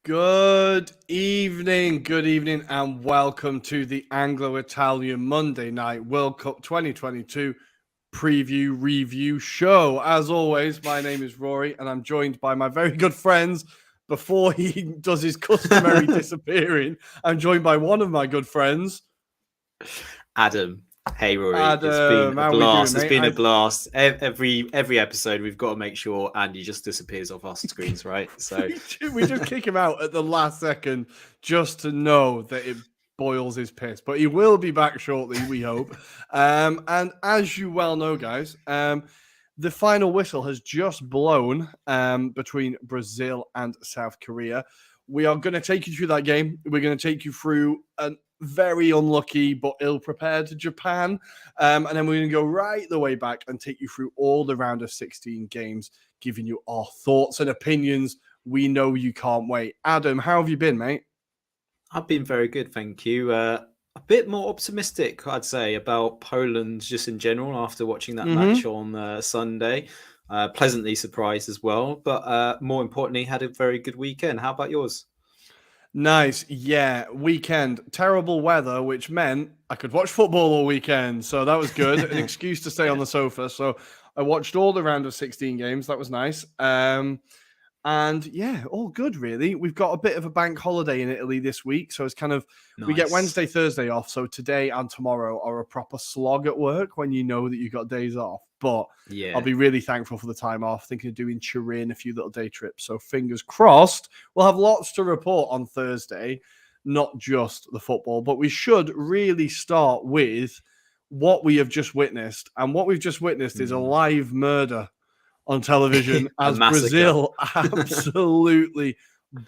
Good evening, and welcome to the Anglo-Italian Monday Night World Cup 2022 preview review show. As always, my name is Rory, and I'm joined by my very good friends. Before he does his customary disappearing, I'm joined by one of my good friends, Adam. Hey Rory, it's been Adam. a How we doing, blast. It's mate? been a blast. Every episode, we've got to make sure Andy just disappears off our screens, right? So we just kick him out at the last second just to know that it boils his piss. But he will be back shortly, we hope. And as you well know, guys, the final whistle has just blown between Brazil and South Korea. We are going to take you through that game. We're going to take you through a very unlucky but ill-prepared Japan. And then we're going to go right the way back and take you through all the round of 16 games, giving you our thoughts and opinions. We know you can't wait. Adam, how have you been, mate? I've been very good, thank you. A bit more optimistic, I'd say, about Poland just in general after watching that match on Sunday. Pleasantly surprised as well, but more importantly, had a very good weekend. How about yours? Nice. Yeah, weekend. Terrible weather, which meant I could watch football all weekend. So that was good. An excuse to stay on the sofa. So I watched all the round of 16 games. That was nice. And yeah, all good, really. We've got a bit of a bank holiday in Italy this week. So it's kind of, we get Wednesday, Thursday off. So today and tomorrow are a proper slog at work when you know that you've got days off. But yeah, I'll be really thankful for the time off, thinking of doing Turin, a few little day trips. So fingers crossed, we'll have lots to report on Thursday, not just the football. But we should really start with what we have just witnessed. And what we've just witnessed is a live murder on television as Brazil absolutely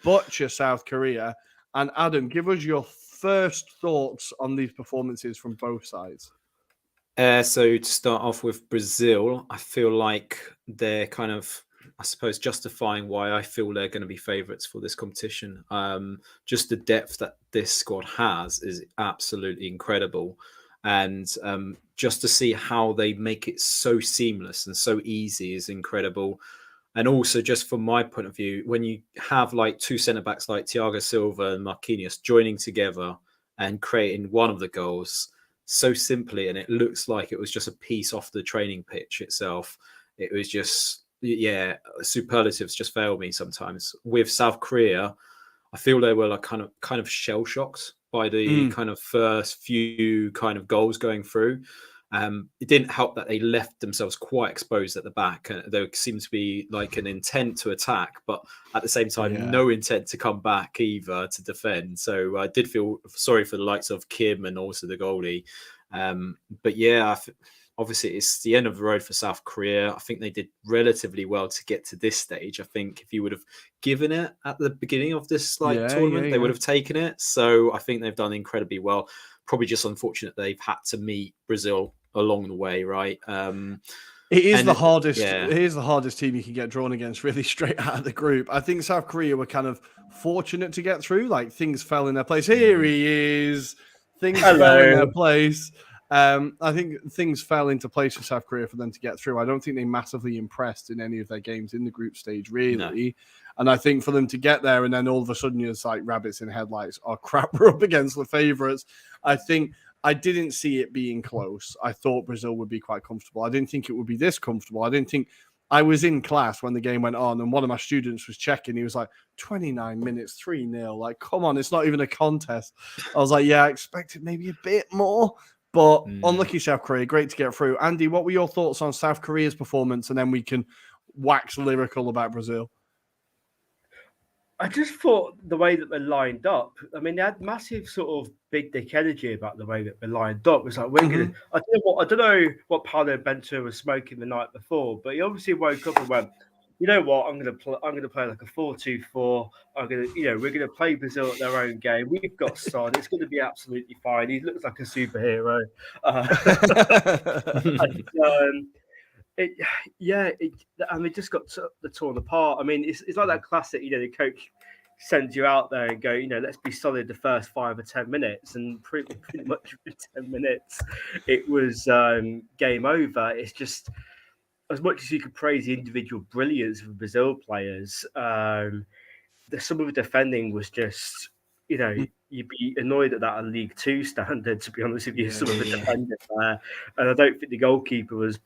butcher South Korea. And Adam, give us your first thoughts on these performances from both sides. So to start off with Brazil, I feel like they're kind of, I suppose, justifying why I feel they're going to be favourites for this competition. Just the depth that this squad has is absolutely incredible. And just to see how they make it so seamless and so easy is incredible. And also, just from my point of view, when you have like two centre-backs like Thiago Silva and Marquinhos joining together and creating one of the goals so simply, and it looks like it was just a piece off the training pitch itself. It was just, yeah, superlatives just fail me sometimes. With South Korea, I feel they were like kind of shell-shocked by the kind of first few kind of goals going through. It didn't help that they left themselves quite exposed at the back. There seemed to be like an intent to attack, but at the same time, no intent to come back either to defend. So I did feel sorry for the likes of Kim and also the goalie. But yeah, obviously it's the end of the road for South Korea. I think they did relatively well to get to this stage. I think if you would have given it at the beginning of this tournament, they would have taken it. So I think they've done incredibly well. Probably just unfortunate they've had to meet Brazil along the way, right? It is the hardest. Yeah. It is the hardest team you can get drawn against, really, straight out of the group. I think South Korea were kind of fortunate to get through. Like things fell in their place. Here he is. Things fell in their place. I think things fell into place for South Korea for them to get through. I don't think they massively impressed in any of their games in the group stage, really. No. And I think for them to get there and then all of a sudden it's like rabbits in headlights, oh crap, we're up against the favourites. I think I didn't see it being close. I thought Brazil would be quite comfortable. I didn't think it would be this comfortable. I didn't think I was in class when the game went on and one of my students was checking. He was like, 29 minutes, 3-0. Like, come on, it's not even a contest. I was like, yeah, I expected maybe a bit more. But unlucky South Korea, great to get through. Andy, what were your thoughts on South Korea's performance? And then we can wax lyrical about Brazil. I just thought the way that they lined up, I mean, they had massive sort of big dick energy about the way that they lined up. It's like, we're gonna, I don't know what Paulo Bento was smoking the night before, but he obviously woke up and went, you know what, I'm gonna play like a 4-2-4. We're gonna play Brazil at their own game. We've got Son. It's gonna be absolutely fine. He looks like a superhero. And they just got torn apart. I mean, it's like that classic, the coach sends you out there and go, let's be solid the first 5 or 10 minutes. And pretty much for 10 minutes, it was game over. It's just, as much as you could praise the individual brilliance of Brazil players, some of the defending was just, you'd be annoyed at that at League Two standard, to be honest with you. Some of the defending there, and I don't think the goalkeeper was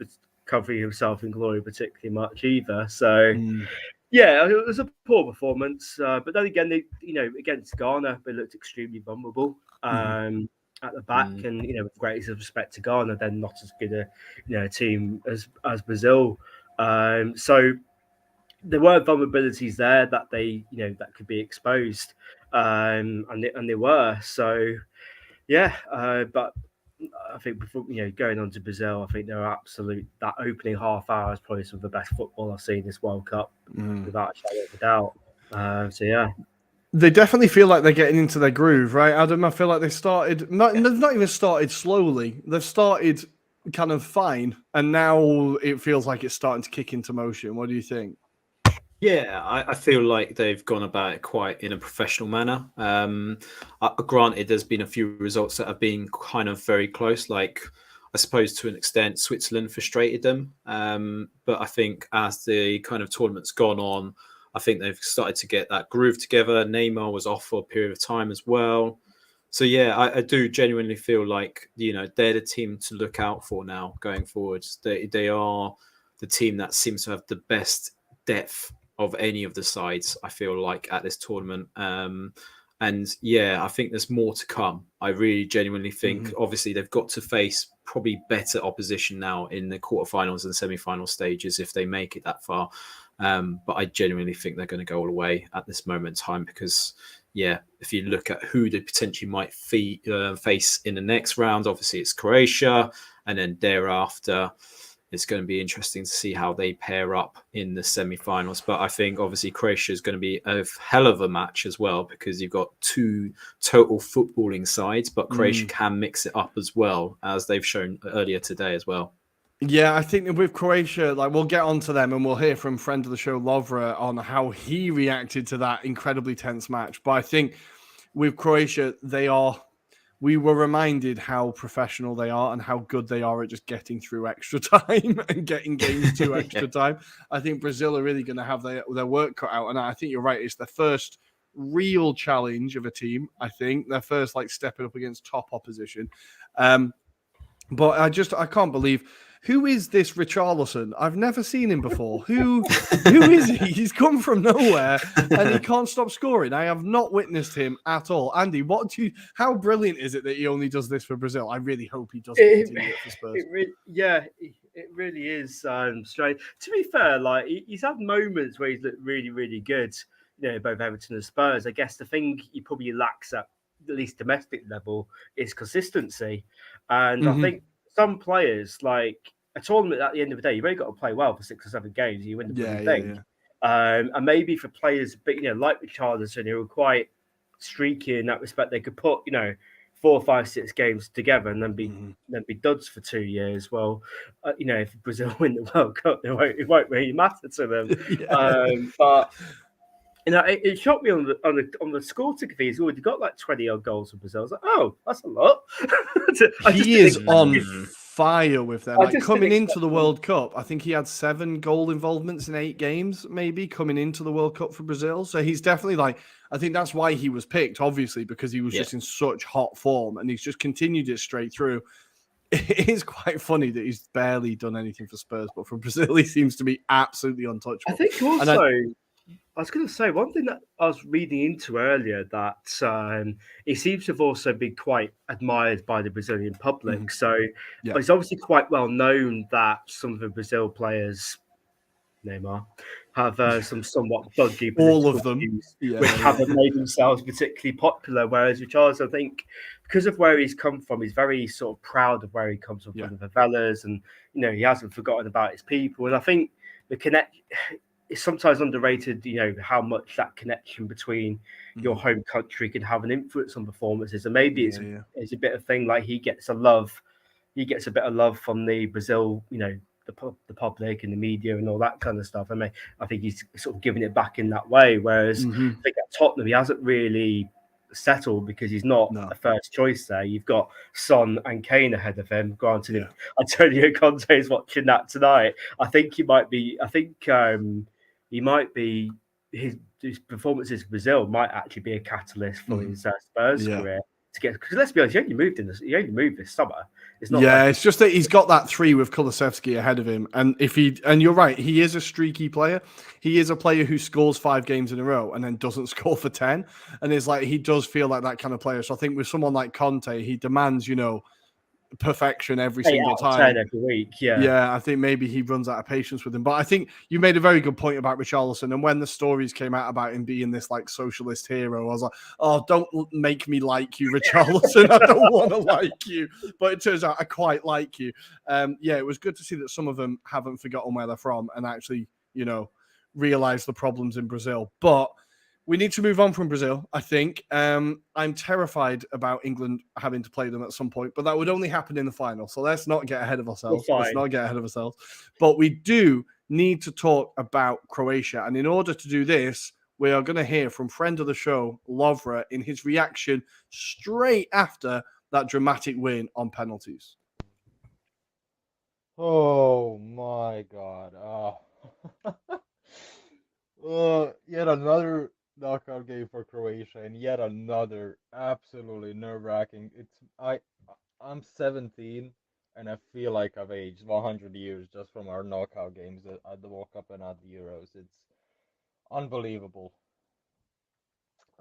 covering himself in glory particularly much either. So. Yeah, it was a poor performance, but then again, against Ghana, they looked extremely vulnerable at the back, and with greatest respect to Ghana, they're not as good a team as Brazil. So there were vulnerabilities there that that could be exposed, and they were. So yeah, but I think before going on to Brazil, I think they're absolute. That opening half hour is probably some of the best football I've seen this World Cup, without a shadow of a doubt. So yeah, they definitely feel like they're getting into their groove, right, Adam? I feel like they started they've not even started slowly. They've started kind of fine, and now it feels like it's starting to kick into motion. What do you think? Yeah, I feel like they've gone about it quite in a professional manner. Granted, there's been a few results that have been kind of very close, like I suppose to an extent Switzerland frustrated them. But I think as the kind of tournament's gone on, I think they've started to get that groove together. Neymar was off for a period of time as well. So yeah, I do genuinely feel like, they're the team to look out for now going forward. They are the team that seems to have the best depth of any of the sides, I feel like, at this tournament. And yeah, I think there's more to come. I really genuinely think, obviously, they've got to face probably better opposition now in the quarterfinals and semi-final stages if they make it that far. But I genuinely think they're going to go all the way at this moment in time because, yeah, if you look at who they potentially might face in the next round, obviously it's Croatia, and then thereafter, it's going to be interesting to see how they pair up in the semi-finals. But I think obviously Croatia is going to be a hell of a match as well because you've got two total footballing sides, but Croatia can mix it up as well, as they've shown earlier today as well. Yeah, I think with Croatia, we'll get onto them and we'll hear from friend of the show, Lovra, on how he reacted to that incredibly tense match. But I think with Croatia, we were reminded how professional they are and how good they are at just getting through extra time and getting games to extra time. I think Brazil are really going to have their work cut out. And I think you're right. It's their first real challenge of a team. I think their first stepping up against top opposition. But I can't believe, who is this Richarlison? I've never seen him before. Who is he? He's come from nowhere and he can't stop scoring. I have not witnessed him at all. Andy, how brilliant is it that he only does this for Brazil? I really hope he doesn't continue it for Spurs. It really is strange. To be fair, he's had moments where he's looked really, really good, both Everton and Spurs. I guess the thing he probably lacks at least domestic level is consistency. And I think some players, like a tournament at the end of the day, you've only got to play well for 6 or 7 games. You win the thing. And maybe for players, but like Richarlison, who are quite streaky in that respect, they could put 4, 5, 6 games together and then be duds for 2 years. Well, if Brazil win the World Cup, it won't really matter to them. But it shocked me on the score ticker. He's already got 20-odd goals for Brazil. I was like, oh, that's a lot. He is on fire with them. Coming into the World Cup, I think he had 7 goal involvements in 8 games, maybe, coming into the World Cup for Brazil. So he's definitely I think that's why he was picked, obviously, because he was just in such hot form and he's just continued it straight through. It is quite funny that he's barely done anything for Spurs, but for Brazil, he seems to be absolutely untouchable. I think also... I was going to say one thing that I was reading into earlier, that he seems to have also been quite admired by the Brazilian public. So it's obviously quite well known that some of the Brazil players, Neymar, have some somewhat dodgy all of them, views, which haven't made themselves particularly popular. Whereas Richarlison, I think, because of where he's come from, he's very sort of proud of where he comes from the favelas, and he hasn't forgotten about his people. And I think it's sometimes underrated, how much that connection between your home country can have an influence on performances. And maybe it's a bit of thing he gets a bit of love from the Brazil, the public and the media and all that kind of stuff. I think he's sort of giving it back in that way. Whereas I think at Tottenham, he hasn't really settled because he's not a first choice there. You've got Son and Kane ahead of him. Granted, Antonio Conte is watching that tonight. I think he might be his performances in Brazil might actually be a catalyst for his Spurs Yeah. career to get. Because let's be honest, he only moved this summer. It's not Yeah, like it's just that he's got that 3 with Kulusevski ahead of him, and you're right, he is a streaky player. He is a player who scores 5 games in a row and then doesn't score for 10, and it's like he does feel like that kind of player. So I think with someone like Conte, he demands perfection every 8 single out of time. 10 every week. Yeah. Yeah, I think maybe he runs out of patience with him. But I think you made a very good point about Richarlison. And when the stories came out about him being this like socialist hero, I was like, oh, don't make me like you, Richarlison. I don't want to like you. But it turns out I quite like you. Yeah, it was good to see that some of them haven't forgotten where they're from and actually, realize the problems in Brazil. But we need to move on from Brazil, I think. I'm terrified about England having to play them at some point, but that would only happen in the final. So let's not get ahead of ourselves. But we do need to talk about Croatia. And in order to do this, we are going to hear from friend of the show, Lovra, in his reaction straight after that dramatic win on penalties. Oh my God. Yet another knockout game for Croatia and yet another absolutely nerve-wracking. I'm 17 and I feel like I've aged 100 years just from our knockout games at the World Cup and at the Euros. It's unbelievable.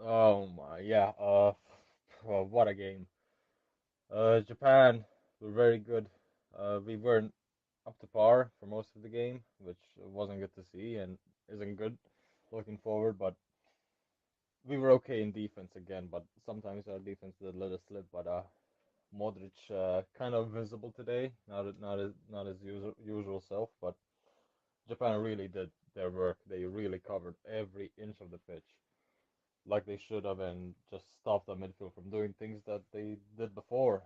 Oh my, yeah. Oh, what a game. Japan were very good. We weren't up to par for most of the game, which wasn't good to see and isn't good looking forward. But we were okay in defense again. But sometimes our defense did let us slip. But Modric kind of visible today, not as usual self. But Japan really did their work. They really covered every inch of the pitch, like they should have, and just stopped the midfield from doing things that they did before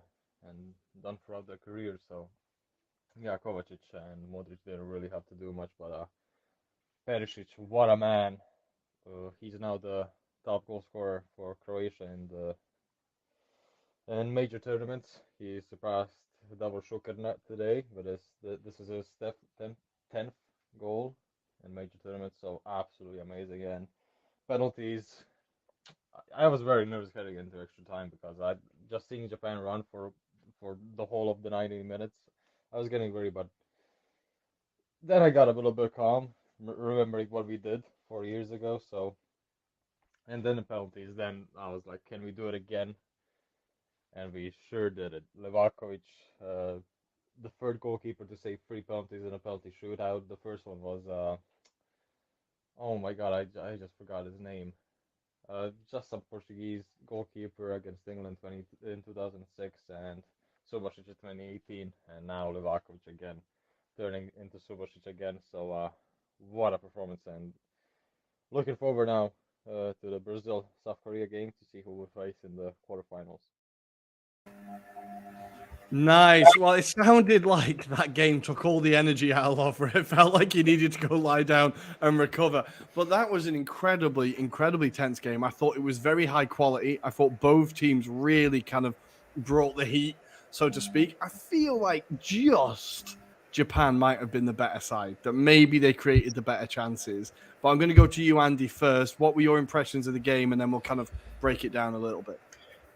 and done throughout their careers. So yeah, Kovacic and Modric didn't really have to do much, but Perisic, what a man! He's now the top goal scorer for Croatia in major tournaments. He surpassed Davor Šuker today, but this is his 10th goal in major tournaments, so absolutely amazing. And penalties, I was very nervous heading into extra time because I just seeing Japan run for the whole of the 90 minutes, I was getting worried, but then I got a little bit calm, remembering what we did 4 years ago. So, and then the penalties. Then I was like, can we do it again? And we sure did it. Levakovic, the third goalkeeper to save 3 penalties in a penalty shootout. The first one was, oh my God, I just forgot his name. Just some Portuguese goalkeeper against England in 2006 and Subasic in 2018, and now Levakovic again, turning into Subasic again. So what a performance, and looking forward now to the Brazil-South Korea game to see who we face in the quarterfinals. Nice. Well, it sounded like that game took all the energy out of Lovre. It felt like he needed to go lie down and recover. But that was an incredibly, incredibly tense game. I thought it was very high quality. I thought both teams really kind of brought the heat, so to speak. I feel like just Japan might have been the better side, that maybe they created the better chances. But I'm going to go to you, Andy, first. What were your impressions of the game? And then we'll kind of break it down a little bit.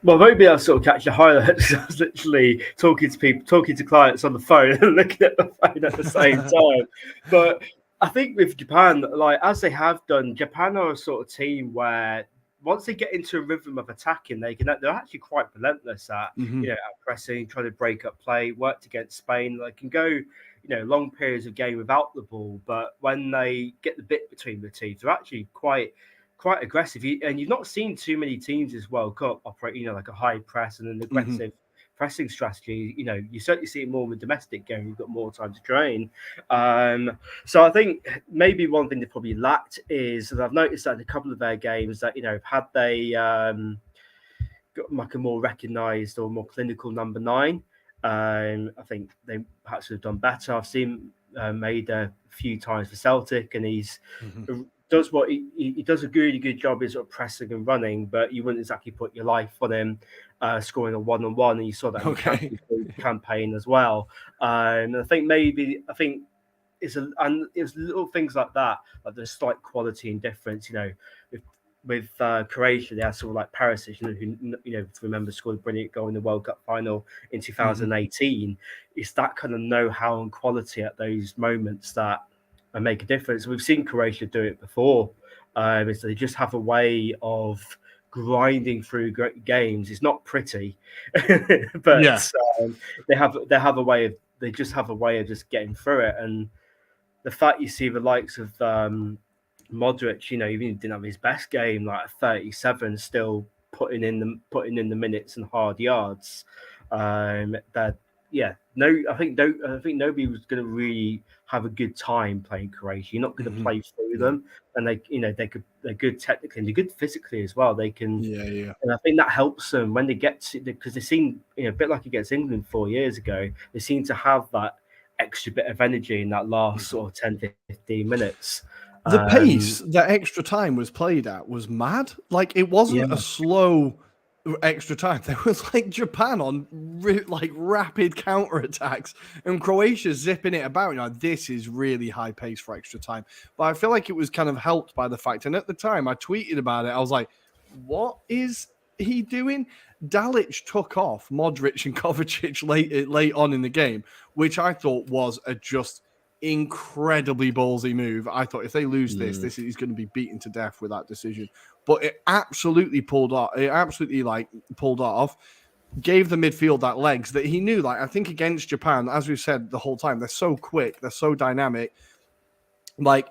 Well, maybe I'll sort of catch the highlights. I was literally talking to clients on the phone and looking at the phone at the same time. But I think with Japan, like as they have done, Japan are a sort of team where once they get into a rhythm of attacking, they're actually quite relentless at at pressing, trying to break up play, worked against Spain. They can go long periods of game without the ball, but when they get the bit between the teeth, they're actually quite aggressive. And you've not seen too many teams this World Cup operate, like a high press and an aggressive pressing strategy. You certainly see it more in the domestic game. You've got more time to train. So I think maybe one thing they probably lacked is that I've noticed that in a couple of their games that, had they got like a more recognised or more clinical number 9, I think they perhaps would have done better. I've seen made a few times for Celtic, and he's does what he does a really good job is sort of pressing and running, but you wouldn't exactly put your life on him scoring a 1-on-1, and you saw that in the campaign as well. And I think and it's little things like that, like the slight quality and difference. With Croatia, they had sort of like Perisic, who remember scored a brilliant goal in the World Cup final in 2018. It's that kind of know-how and quality at those moments that make a difference. We've seen Croatia do it before. So they just have a way of grinding through games. It's not pretty, but they have a way of just getting through it. And the fact you see the likes of Modric, even didn't have his best game, like 37, still putting in the minutes and hard yards. I think nobody was going to really have a good time playing Croatia. You're not going to play through them, and they're good technically and they're good physically as well. They can, and I think that helps them when they get to, because they seem, a bit like against England 4 years ago. They seem to have that extra bit of energy in that last sort of 10-15 minutes. The pace that extra time was played at was mad. Like, it wasn't a slow extra time. There was like Japan on rapid counterattacks and Croatia zipping it about. This is really high pace for extra time. But I feel like it was kind of helped by the fact, and at the time I tweeted about it, I was like, what is he doing? Dalic took off Modric and Kovacic late on in the game, which I thought was a just incredibly ballsy move. I thought if they lose this is going to be beaten to death with that decision. But it absolutely pulled off. It absolutely pulled off. Gave the midfield that legs that he knew. I think against Japan, as we've said the whole time, they're so quick, they're so dynamic.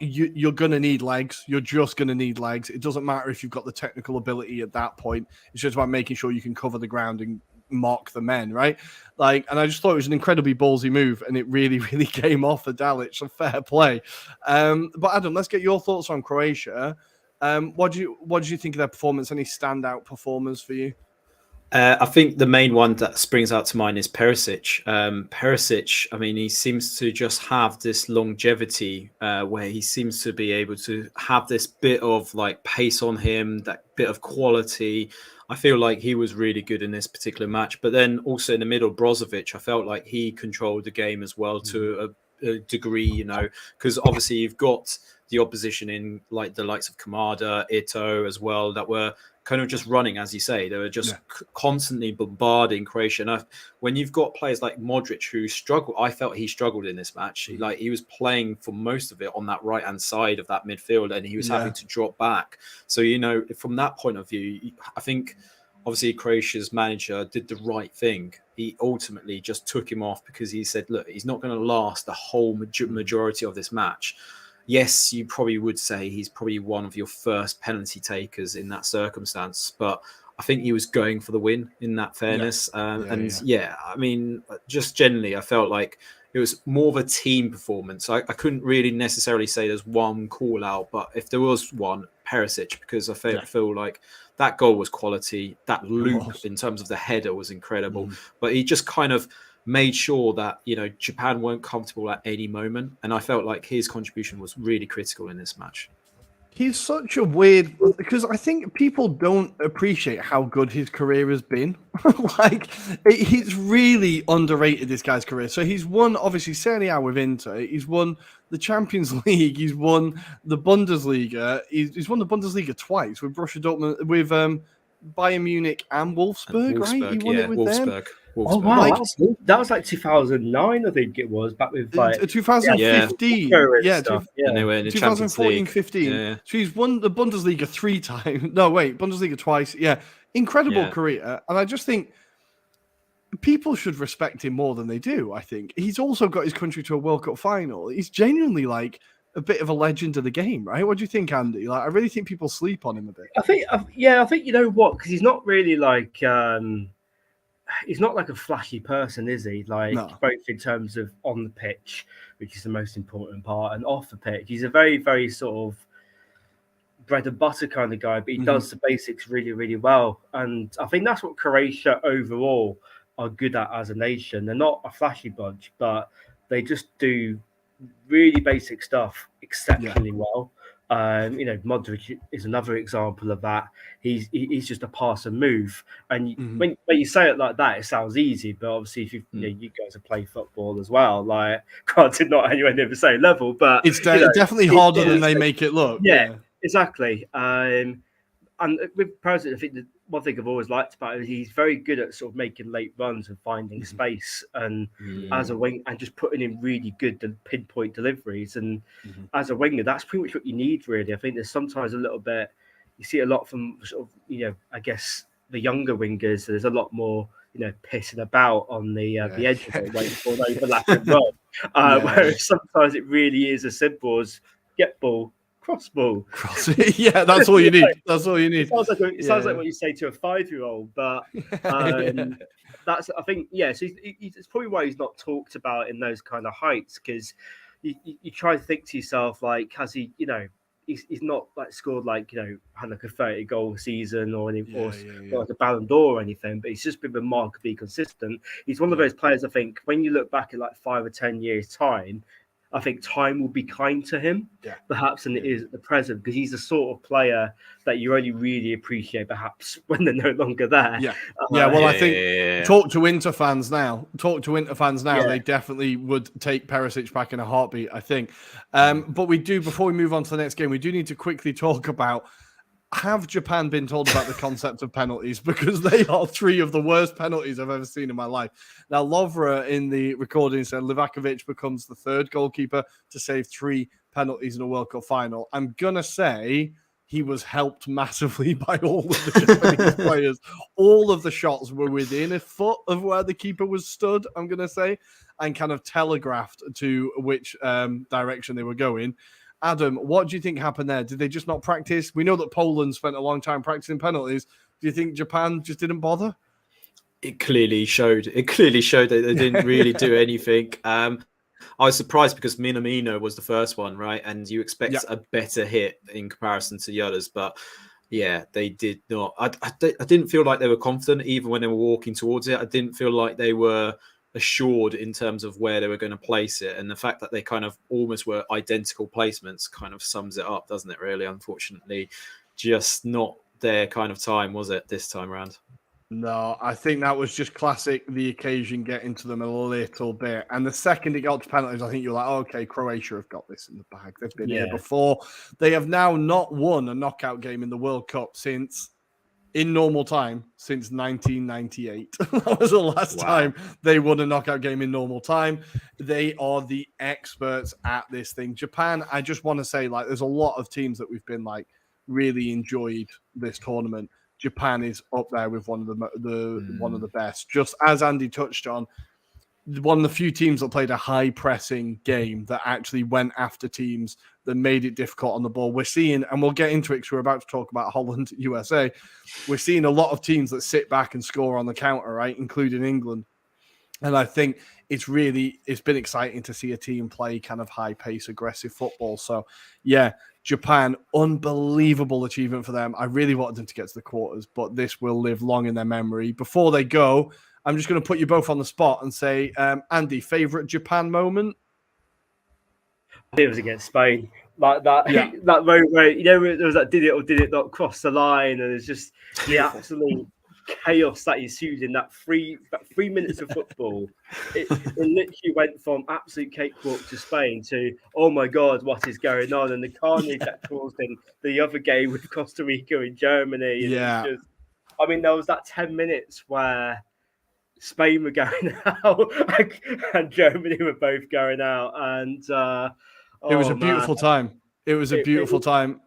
You're going to need legs. You're just going to need legs. It doesn't matter if you've got the technical ability at that point. It's just about making sure you can cover the ground and mock the men, right? And I just thought it was an incredibly ballsy move, and it really, really came off for Dalic. So fair play. But Adam, let's get your thoughts on Croatia. What do you think of their performance? Any standout performers for you? I think the main one that springs out to mind is Perisic. Perisic, I mean, he seems to just have this longevity where he seems to be able to have this bit of pace on him, that bit of quality. I feel like he was really good in this particular match. But then also in the middle, Brozovic, I felt like he controlled the game as well to a degree, because obviously you've got the opposition in the likes of Kamada, Ito as well, that were kind of just running, as you say. They were just constantly bombarding Croatia. And when you've got players like Modric who struggle, I felt he struggled in this match. He was playing for most of it on that right-hand side of that midfield, and he was having to drop back. So, from that point of view, I think obviously Croatia's manager did the right thing. He ultimately just took him off because he said, look, he's not going to last the whole majority of this match. Yes, you probably would say he's probably one of your first penalty takers in that circumstance, but I think he was going for the win in that fairness. I mean, just generally, I felt like it was more of a team performance. I couldn't really necessarily say there's one call out, but if there was one, Perisic, because I feel like that goal was quality. That loop in terms of the header was incredible, but he just kind of made sure that Japan weren't comfortable at any moment, and I felt like his contribution was really critical in this match. He's such a weird, because I think people don't appreciate how good his career has been. He's really underrated, this guy's career. So he's won, obviously, Serie A with Inter. He's won the Champions League. He's won the Bundesliga. He's won the Bundesliga twice with Borussia Dortmund, with Bayern Munich and Wolfsburg, right? He won it with Wolfsburg. them. Oh wow, that was 2009, I think it was, back with 2015. And they were in the 2014-15. So he's won the Bundesliga 3 times. No, wait, Bundesliga twice. Incredible career, and I just think people should respect him more than they do. I think he's also got his country to a World Cup final. He's genuinely a bit of a legend of the game, right? What do you think, Andy? I really think people sleep on him a bit. I think you know what, because he's not really he's not a flashy person, is he? Both in terms of on the pitch, which is the most important part, and off the pitch. He's a very, very sort of bread and butter kind of guy, but he does the basics really, really well. And I think that's what Croatia overall are good at as a nation. They're not a flashy bunch, but they just do really basic stuff exceptionally well. Modric is another example of that. He's just a pass and move. And Mhm. when you say it like that, it sounds easy. But obviously, if you guys have played football as well, like granted, not anywhere near the same level, but It's definitely harder than they make it look. yeah, Yeah. exactly. And with Perisic, I think the one thing I've always liked about him is he's very good at sort of making late runs and finding space, and as a wing, and just putting in really good pinpoint deliveries. And as a winger, that's pretty much what you need, really. I think there's sometimes a little bit, you see a lot from sort of, I guess the younger wingers. There's a lot more, pissing about on the edge of it, waiting for an overlap and run. Whereas sometimes it really is as simple as get ball, cross ball. Yeah, that's all you need. That's all you need. It sounds like what you say to a 5-year-old, but that's, I think, so it's probably why he's not talked about in those kind of heights, because you try to think to yourself, like, has he, he's not like scored like, had like a 30-goal season or like a Ballon d'Or or anything, but he's just been remarkably consistent. He's one of those players, I think, when you look back at like 5 or 10 years' time, I think time will be kind to him, perhaps, than it is at the present, because he's the sort of player that you only really appreciate, perhaps, when they're no longer there. I think talk to Inter fans now. They definitely would take Perisic back in a heartbeat, I think. But we do, before we move on to the next game, we do need to quickly talk about, have Japan been told about the concept of penalties? Because they are 3 of the worst penalties I've ever seen in my life. Now, Lovra in the recording said Livakovic becomes the 3rd goalkeeper to save 3 penalties in a World Cup final. I'm going to say he was helped massively by all of the Japanese players. All of the shots were within a foot of where the keeper was stood, I'm going to say, and kind of telegraphed to which direction they were going. Adam, what do you think happened there? Did they just not practice? We know that Poland spent a long time practicing penalties. Do you think Japan just didn't bother? It clearly showed that they didn't really do anything. I was surprised because Minamino was the first one, right? And you expect a better hit in comparison to the others, but they did not. I didn't feel like they were confident even when they were walking towards it. I didn't feel like they were assured in terms of where they were going to place it, and the fact that they kind of almost were identical placements kind of sums it up, doesn't it? Really, unfortunately, just not their kind of time, was it, this time around? No, I think that was just classic, the occasion getting to them a little bit. And the second it got to penalties, I think you're like, okay, Croatia have got this in the bag. They've been here before. They have now not won a knockout game in the World Cup in normal time since 1998. That was the last time they won a knockout game in normal time. They are the experts at this thing. Japan, I just want to say, like, there's a lot of teams that we've been like really enjoyed this tournament. Japan is up there with one of the best. Just as Andy touched on, one of the few teams that played a high pressing game that actually went after teams that made it difficult on the ball. We're seeing, and we'll get into it because we're about to talk about Holland, USA. We're seeing a lot of teams that sit back and score on the counter, right? Including England. And I think it's been exciting to see a team play kind of high pace, aggressive football. So Japan, unbelievable achievement for them. I really wanted them to get to the quarters, but this will live long in their memory. Before they go, I'm just going to put you both on the spot and say, Andy, favorite Japan moment? I think it was against Spain. Like that, that moment where, there was that did it or did it not cross the line, and it's just the absolute chaos that ensued in that 3 minutes of football. It literally went from absolute cakewalk to Spain to, oh my God, what is going on? And the carnage that caused in the other game with Costa Rica and Germany. And it was just, there was that 10 minutes where Spain were going out and Germany were both going out. And it was a beautiful time. It was a beautiful time.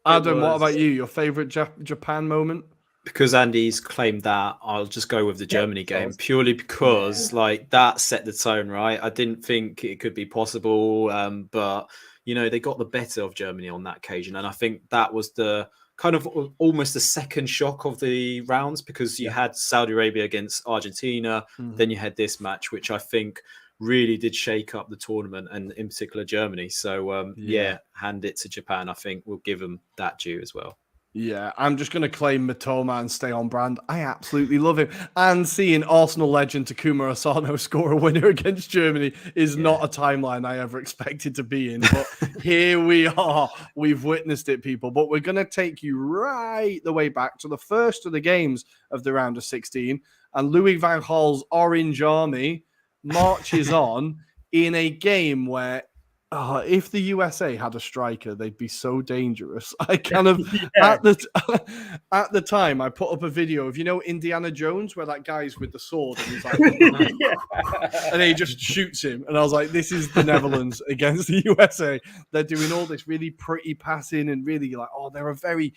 Adam, what about you? Your favorite Japan moment? Because Andy's claimed that, I'll just go with the Germany game, purely because like that set the tone, right? I didn't think it could be possible, but they got the better of Germany on that occasion, and I think that was the kind of almost the second shock of the rounds, because you had Saudi Arabia against Argentina, then you had this match, which I think really did shake up the tournament, and in particular Germany. So hand it to Japan. I think we'll give them that due as well. Yeah, I'm just going to claim Matoma and stay on brand. I absolutely love him. And seeing Arsenal legend Takuma Asano score a winner against Germany is not a timeline I ever expected to be in. But here we are. We've witnessed it, people. But we're going to take you right the way back to the first of the games of the round of 16. And Louis van Gaal's Orange Army marches on in a game where if the USA had a striker, they'd be so dangerous. I kind of at the time I put up a video of Indiana Jones where that guy's with the sword and he's like, and he just shoots him, and I was like, this is the Netherlands against the USA. They're doing all this really pretty passing and really like, they're a very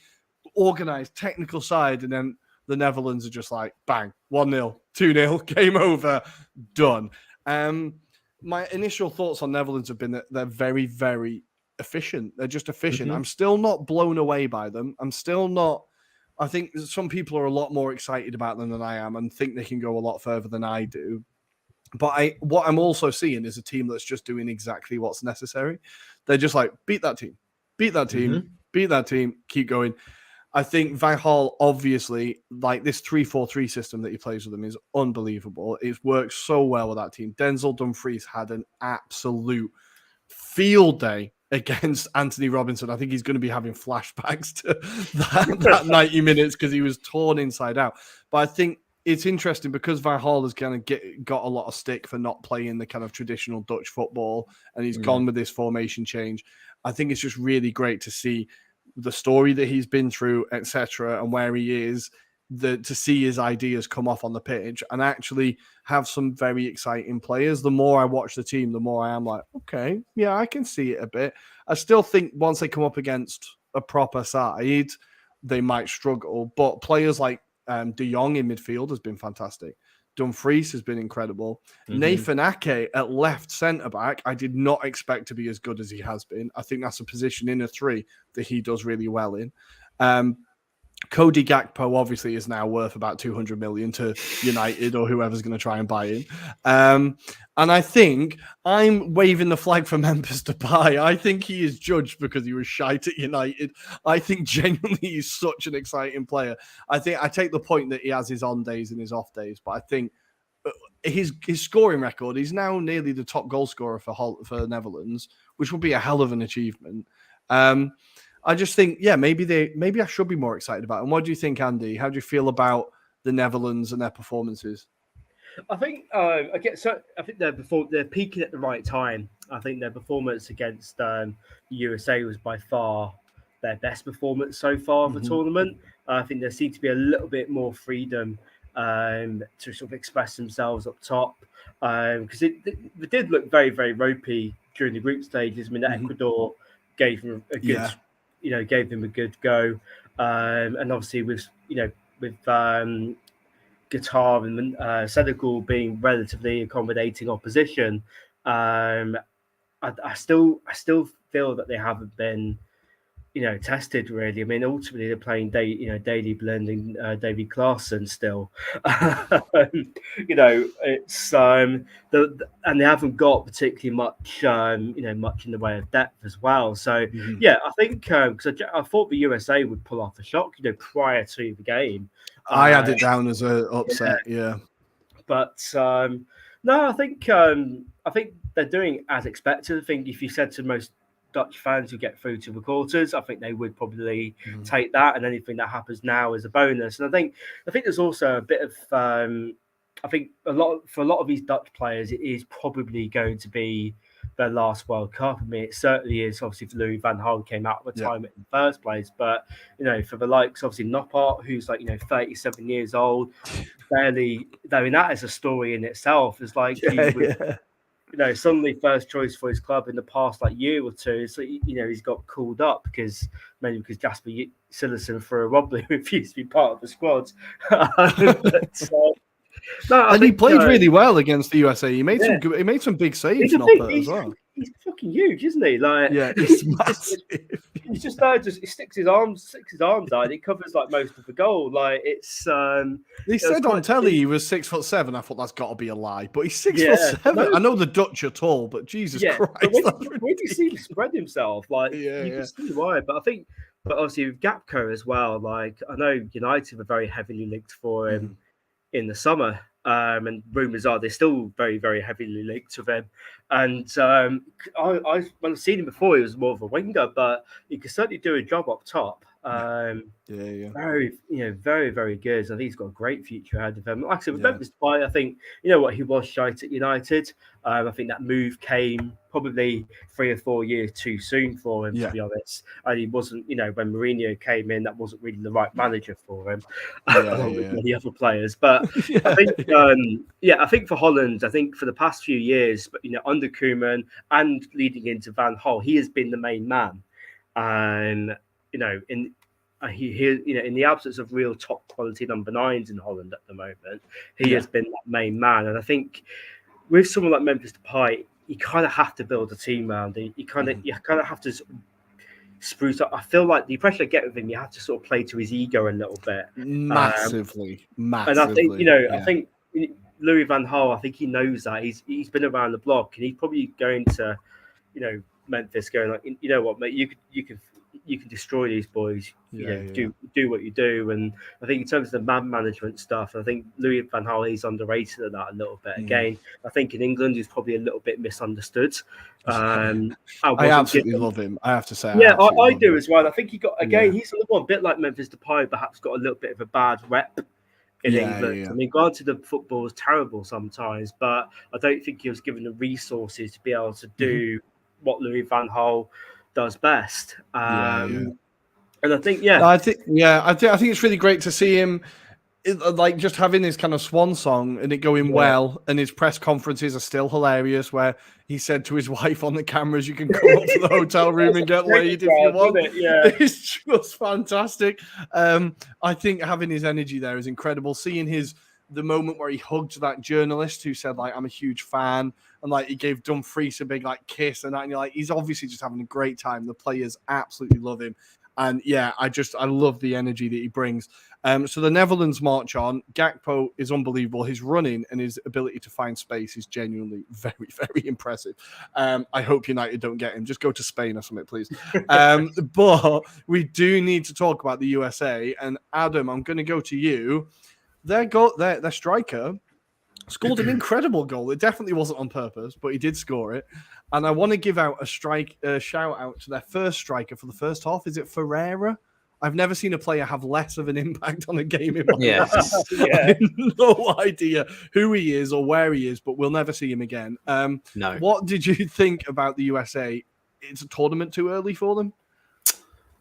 organized technical side, and then the Netherlands are just like, bang, 1-0, 2-0, game over, done. My initial thoughts on Netherlands have been that they're very, very efficient. They're just efficient. I'm still not blown away by them. I'm still not. I think some people are a lot more excited about them than I am and think they can go a lot further than I do. But what I'm also seeing is a team that's just doing exactly what's necessary. They're just like, beat that team, beat that team, keep going. I think Van Gaal, obviously, like this 3-4-3 system that he plays with them is unbelievable. It works so well with that team. Denzel Dumfries had an absolute field day against Anthony Robinson. I think he's going to be having flashbacks to that 90 minutes because he was torn inside out. But I think it's interesting because Van Gaal has kind of got a lot of stick for not playing the kind of traditional Dutch football, and he's gone with this formation change. I think it's just really great to see the story that he's been through, etc., and where he is, to see his ideas come off on the pitch and actually have some very exciting players. The more I watch the team, the more I am like, okay, yeah, I can see it a bit. I still think once they come up against a proper side, they might struggle. But players like De Jong in midfield has been fantastic. Dumfries has been incredible. Nathan Ake at left centre-back, I did not expect to be as good as he has been. I think that's a position in a three that he does really well in. Cody Gakpo obviously is now worth about 200 million to United or whoever's going to try and buy him. And I think I'm waving the flag for Memphis Depay. I think he is judged because he was shite at United. I think genuinely he's such an exciting player. I take the point that he has his on days and his off days, but I think his scoring record, he's now nearly the top goal scorer for Netherlands, which would be a hell of an achievement. I just think, maybe I should be more excited about it. And what do you think, Andy? How do you feel about the Netherlands and their performances? I think I think they're peaking at the right time. I think their performance against the USA was by far their best performance so far of the tournament. I think there seemed to be a little bit more freedom to sort of express themselves up top because it did look very, very ropey during the group stages. I mean, Ecuador gave them a good. Gave them a good go, and obviously with Qatar and Senegal being relatively accommodating opposition, I still feel that they haven't been tested really. I mean, ultimately they're playing Daily Blend and David Klaassen still. It's and they haven't got particularly much much in the way of depth as well. So I think because I thought the USA would pull off a shock prior to the game. I had it down as an upset, but no, I think they're doing as expected. I think if you said to most Dutch fans who get through to the quarters, I think they would probably take that, and anything that happens now is a bonus. And I think there's also a bit of I think for a lot of these Dutch players, it is probably going to be their last World Cup. I mean, it certainly is. Obviously, for Louis van Gaal came out at the time in the first place, but for the likes, obviously Noppert, who's 37 years old, barely. I mean, that is a story in itself. It's like suddenly first choice for his club in the past year or two. So he's got called up because Jasper Cillessen for a wobbly refused to be part of the squad. He played really well against the USA. He made some big saves. As well. He's fucking huge, isn't he? He's massive. He's just there. He sticks his arms out. It covers most of the goal. It's. They said on telly he was 6'7". I thought that's got to be a lie, but he's 6'7". No. I know the Dutch are tall, but Jesus Christ! But when you see him spread himself, you can see why. But I think But obviously with Gapco as well, like I know United were very heavily linked for him in the summer. And rumours are they're still very, very heavily linked with him. And when I've seen him before, he was more of a winger, but he could certainly do a job up top. Very, very, very good. I think he's got a great future ahead of him. Like I said, with Memphis Depay, I think he was shite at United. I think that move came probably 3 or 4 years too soon for him, to be honest. And he wasn't, when Mourinho came in, that wasn't really the right manager for him, along with many other players. But I think, I think for Holland, I think for the past few years, but under Koeman and leading into Van Gaal, he has been the main man, and in the absence of real top quality number 9s in Holland at the moment, he has been that main man. And I think with someone like Memphis Depay, you kind of have to build a team around him. You kind of have to spruce up. I feel like the impression I get with him, you have to sort of play to his ego a little bit, massively. And I think I think Louis Van Gaal, I think he knows that he's been around the block, and he's probably going to Memphis, going like, you know what, mate, you can destroy these boys. Do what you do. And I think in terms of the man management stuff, I think Louis Van Gaal is underrated at that a little bit. Again, I think in England he's probably a little bit misunderstood. I absolutely love him. I have to say, I do as well. I think he's another one, a bit like Memphis Depay, perhaps got a little bit of a bad rep in England. I mean, granted, the football is terrible sometimes, but I don't think he was given the resources to be able to do what Louis Van Gaal does best. And I think, I think it's really great to see him, like, just having his kind of swan song and it going well. And his press conferences are still hilarious, where he said to his wife on the cameras, "You can come up to the hotel room and get laid if you want." It's just fantastic. I think having his energy there is incredible. Seeing the moment where he hugged that journalist who said, like, "I'm a huge fan," and like he gave Dumfries a big like kiss and that, and you're like, he's obviously just having a great time. The players absolutely love him. And I love the energy that he brings. So the Netherlands march on. Gakpo is unbelievable. His running and his ability to find space is genuinely very, very impressive. I hope United don't get him. Just go to Spain or something, please. But we do need to talk about the USA. And Adam, I'm going to go to you. Their striker scored an incredible goal. It definitely wasn't on purpose, but he did score it. And I want to give out a shout out to their first striker for the first half. Is it Ferreira? I've never seen a player have less of an impact on a game in my life. I have no idea who he is or where he is, but we'll never see him again. No. What did you think about the USA? It's a tournament too early for them?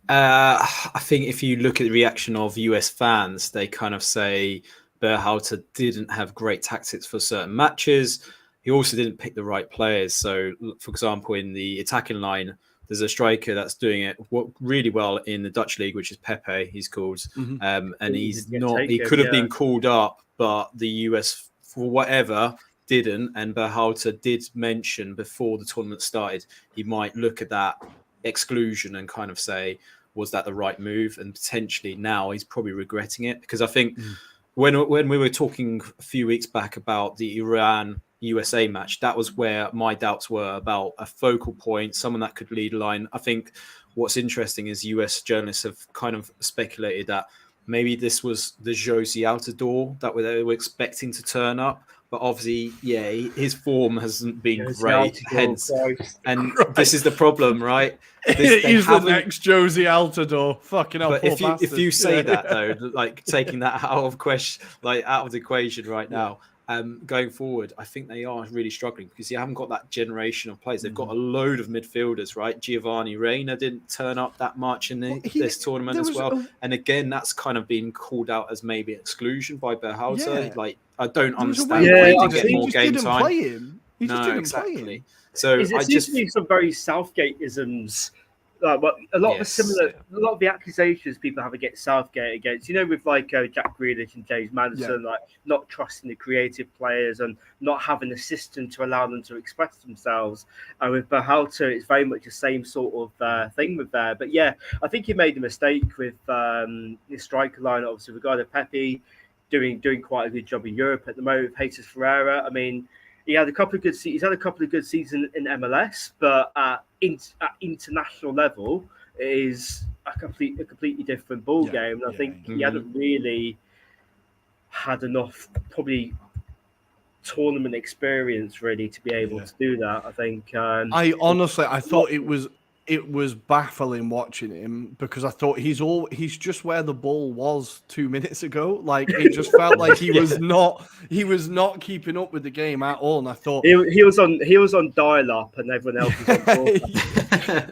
I think if you look at the reaction of US fans, they kind of say Berhalter didn't have great tactics for certain matches. He also didn't pick the right players. So, for example, in the attacking line, there's a striker that's doing it really well in the Dutch league, which is Pepe, he's called. And he could have been called up, but the US, for whatever, didn't. And Berhalter did mention before the tournament started, he might look at that exclusion and kind of say, was that the right move? And potentially now he's probably regretting it, because I think when we were talking a few weeks back about the Iran-USA match, that was where my doubts were about a focal point, someone that could lead a line. I think what's interesting is US journalists have kind of speculated that maybe this was the Josie Altidore that they were expecting to turn up. But obviously, his form hasn't been great. This is the problem, right? He's the next Josie Altidore. Fucking hell, but if you say that though, like taking that out of the equation right now, going forward, I think they are really struggling because you haven't got that generation of players. They've got a load of midfielders, right? Giovanni Reina didn't turn up that much in this tournament as well. And again, that's kind of been called out as maybe exclusion by Berhalter. Yeah. Like, I don't understand why he didn't get more game time. He just didn't play him. So there seems to be some very Southgate-isms. A lot of the accusations people have against Southgate, with like Jack Grealish and James Maddison, like not trusting the creative players and not having a system to allow them to express themselves. And with Berhalter, it's very much the same sort of thing with there. But I think he made a mistake with his striker line. Obviously, regarding Pepe doing quite a good job in Europe at the moment. With Jesus Ferreira, I mean, he had a couple of good seasons in MLS, but at international level is a completely different ball game. And I think he hadn't really had enough probably tournament experience really to be able to do that. I think I honestly thought it was baffling watching him because I thought he's just where the ball was 2 minutes ago. Like it just felt like he was not keeping up with the game at all. And I thought he was on dial up and everyone else was on broadcast.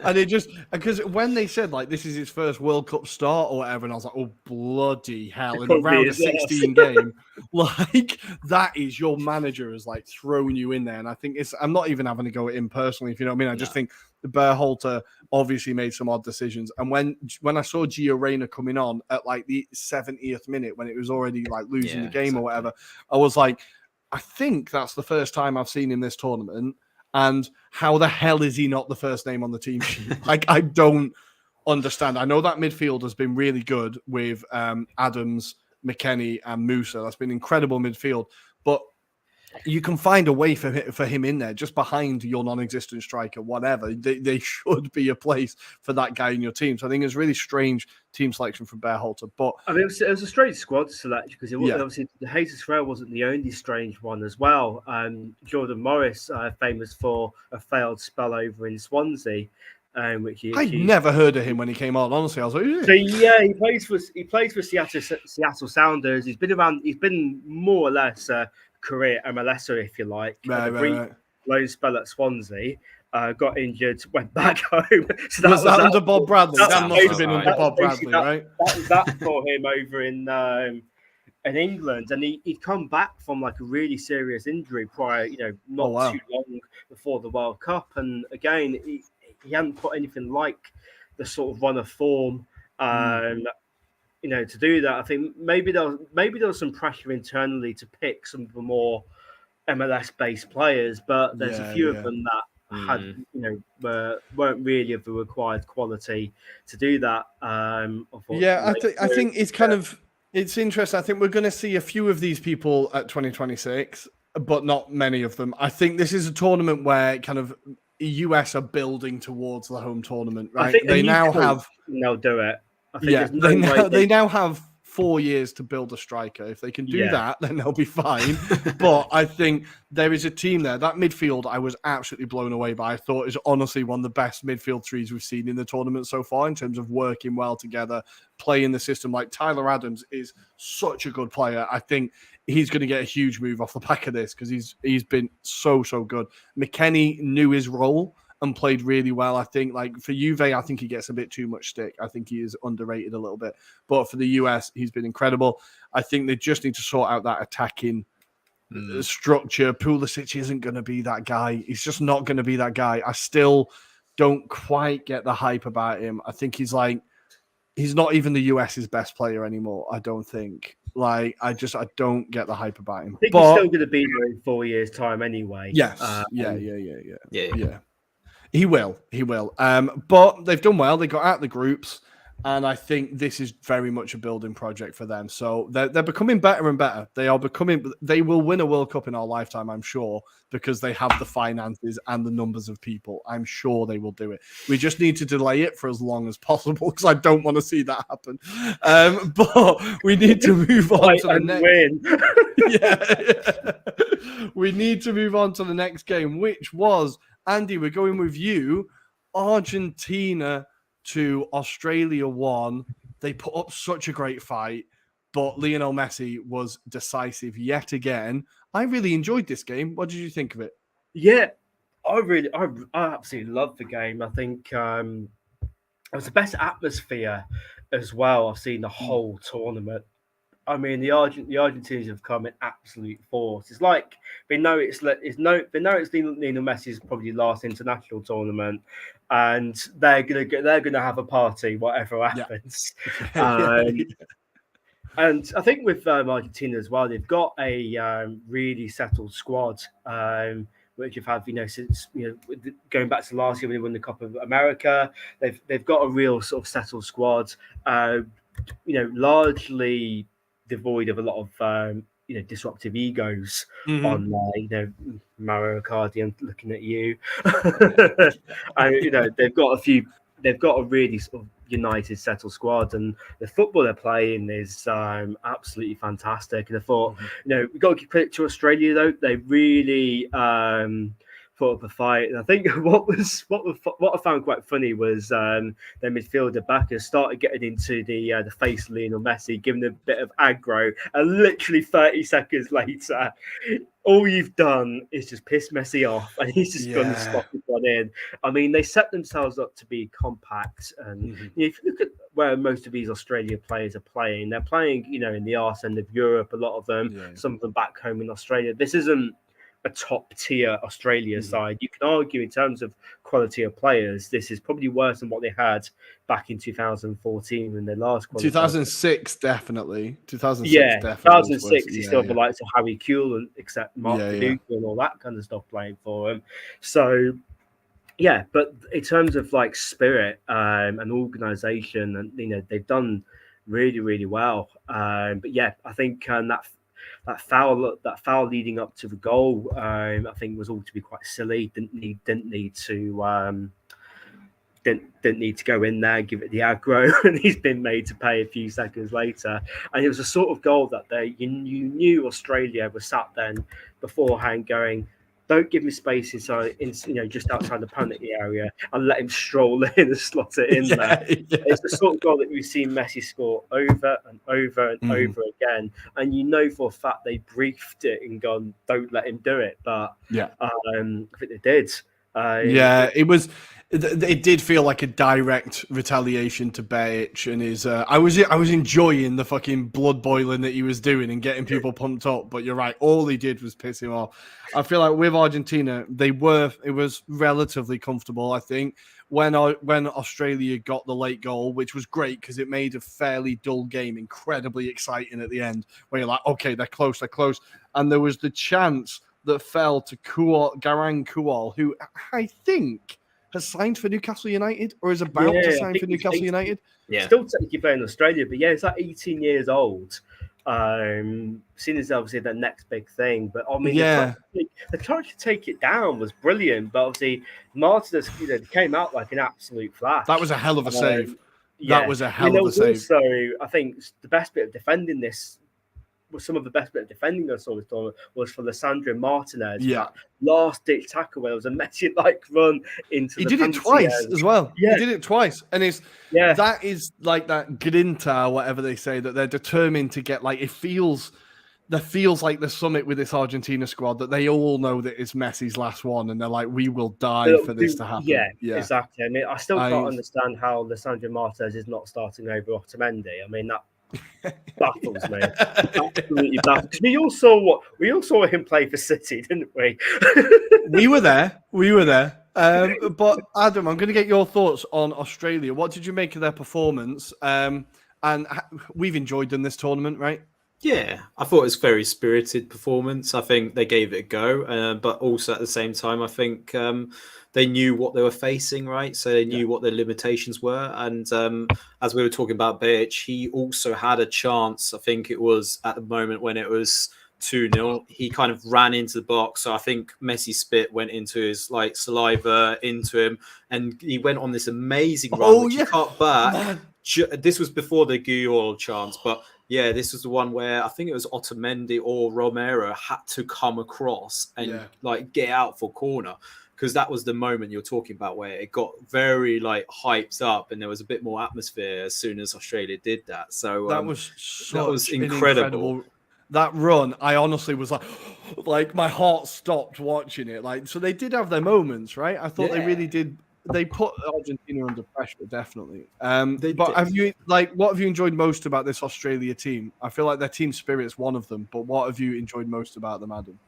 And it just because when they said like this is his first World Cup start or whatever, and I was like, oh bloody hell! In a round of 16 game, like that is your manager has like thrown you in there. And I think I'm not even having to go at him personally, if you know what I mean. I just think the Berhalter obviously made some odd decisions. And when I saw Gio Reyna coming on at like the 70th minute when it was already like losing the game or whatever, I was like, I think that's the first time I've seen him this tournament. And how the hell is he not the first name on the team sheet? Like, I don't understand. I know that midfield has been really good with Adams, McKennie, and Musa. That's been incredible midfield. But you can find a way for him in there, just behind your non-existent striker, whatever. They should be a place for that guy in your team. So I think it's really strange team selection from Berhalter. But I mean, it was a strange squad selection because obviously Jesus Ferreira wasn't the only strange one as well. Jordan Morris, famous for a failed spell over in Swansea. Which I'd never heard of him when he came on. Honestly, I was like, so yeah, he plays for Seattle Sounders. He's been more or less a career MLSer, if you like. Right. Loan spell at Swansea. Got injured, went back home. So was that under Bob Bradley? That must have been under Bob Bradley, right? That was that for him over in England, and he'd come back from like a really serious injury prior, not too long before the World Cup, and again he hadn't put anything like the sort of run of form, to do that. I think maybe there was some pressure internally to pick some of the more MLS-based players, but there's a few of them that had, weren't really of the required quality to do that. I think it's kind of it's interesting. I think we're going to see a few of these people at 2026, but not many of them. I think this is a tournament where kind of US are building towards the home tournament, right? They now have. They'll do it. I think they now have 4 years to build a striker. If they can do that, then they'll be fine. But I think there is a team there. That midfield, I was absolutely blown away by. I thought is honestly one of the best midfield threes we've seen in the tournament so far in terms of working well together, playing the system. Like Tyler Adams is such a good player. I think he's going to get a huge move off the back of this because he's been so good. McKennie knew his role and played really well. I think, like for Juve, I think he gets a bit too much stick. I think he is underrated a little bit. But for the US, he's been incredible. I think they just need to sort out that attacking structure. Pulisic isn't going to be that guy. He's just not going to be that guy. I still don't quite get the hype about him. I think he's not even the US's best player anymore, I don't think. Like, I don't get the hype about him. I think he's still going to be there in 4 years' time anyway. Yes. Yeah. He will. But they've done well. They got out the groups, and I think this is very much a building project for them. So they're becoming better and better. They will win a World Cup in our lifetime, I'm sure, because they have the finances and the numbers of people. I'm sure they will do it. We just need to delay it for as long as possible because I don't want to see that happen. But we need to move on to the next. We need to move on to the next game, which was, Andy, we're going with you. Argentina 2, Australia 1. They put up such a great fight, but Lionel Messi was decisive yet again. I really enjoyed this game. What did you think of it? Yeah, I absolutely loved the game. I think it was the best atmosphere as well I've seen the whole tournament. I mean, the Argentinians have come in absolute force. It's like they know it's Lionel Messi's probably last international tournament, and they're gonna have a party whatever happens. And I think with Argentina as well, they've got a really settled squad, which you've had since going back to last year when they won the Copa of America. They've got a real sort of settled squad, largely devoid of a lot of disruptive egos on Mario Icardi. I'm looking at you. And they've got a really sort of united, settled squad, and the football they're playing is absolutely fantastic. And I thought, we got to give credit to Australia though; they really put up a fight. And I think what I found quite funny was their midfielder backers started getting into the face of Lionel Messi, giving a bit of aggro, and literally 30 seconds later, all you've done is just piss Messi off, and he's just gone and slotted one in. I mean, they set themselves up to be compact, and if you look at where most of these Australia players are playing, they're playing, in the arse end of Europe. A lot of them, some of them back home in Australia. This isn't a top tier Australia side. You can argue in terms of quality of players, this is probably worse than what they had back in 2014 when they last qualified. 2006 definitely. 2006 definitely. 2006 you still have the likes of Harry Kewell and except Mark Viduka and all that kind of stuff playing for him. So but in terms of like spirit and organisation, and they've done really, really well. But I think that foul leading up to the goal, I think was all to be quite silly. Didn't need to go in there, give it the aggro, and he's been made to pay a few seconds later. And it was a sort of goal that you knew Australia was sat then beforehand going, don't give me space inside, just outside the penalty area, and let him stroll in and slot it in there. It's the sort of goal that we've seen Messi score over and over and over again. And for a fact they briefed it and gone, don't let him do it. But I think they did. It did feel like a direct retaliation to Bajic and his. I was enjoying the fucking blood boiling that he was doing and getting people pumped up. But you're right, all he did was piss him off. I feel like with Argentina, it was relatively comfortable. I think when Australia got the late goal, which was great because it made a fairly dull game incredibly exciting at the end. Where you're like, okay, they're close, and there was the chance that fell to Garang Kual, who I think has signed for Newcastle United or is about to sign for Newcastle United. Still technically playing in Australia, but it's like 18 years old. Seen as obviously the next big thing, but I mean, the trying to take it down was brilliant. But obviously, Martinez came out like an absolute flash. That was a hell of a save. That was a hell of a save. So I think the best bit of defending this. Some of the best bit of defending I saw this tournament was for Lissandro Martinez. That last-ditch tackle where it was a Messi-like run into the penalty area. He did it twice as well. He did it twice. And that is like that grinta, whatever they say, that they're determined to get. Like, feels like the summit with this Argentina squad that they all know that it's Messi's last one, and they're like, we will die for this to happen. Yeah, exactly. I mean, I still can't understand how Lissandro Martinez is not starting over Otamendi. I mean, that baffles me. Absolutely baffles. We all saw him play for City, didn't we? We were there. But Adam, I'm going to get your thoughts on Australia. What did you make of their performance? And we've enjoyed them this tournament, right? Yeah, I thought it was a very spirited performance. I think they gave it a go, but also at the same time, I think they knew what they were facing, right? So they knew what their limitations were. And as we were talking about Bajic, he also had a chance. I think it was at the moment when it was 2-0, he kind of ran into the box. So I think Messi spit went into his saliva into him, and he went on this amazing run, which he cut back. This was before the Guyol chance, but this was the one where I think it was Otamendi or Romero had to come across and get out for corner, because that was the moment you're talking about where it got very hyped up and there was a bit more atmosphere as soon as Australia did that. So that was incredible. That run, I honestly was like my heart stopped watching it. So they did have their moments, right? I thought they really did. They put Argentina under pressure, definitely. But have you what have you enjoyed most about this Australia team? I feel like their team spirit is one of them, but what have you enjoyed most about them, Adam?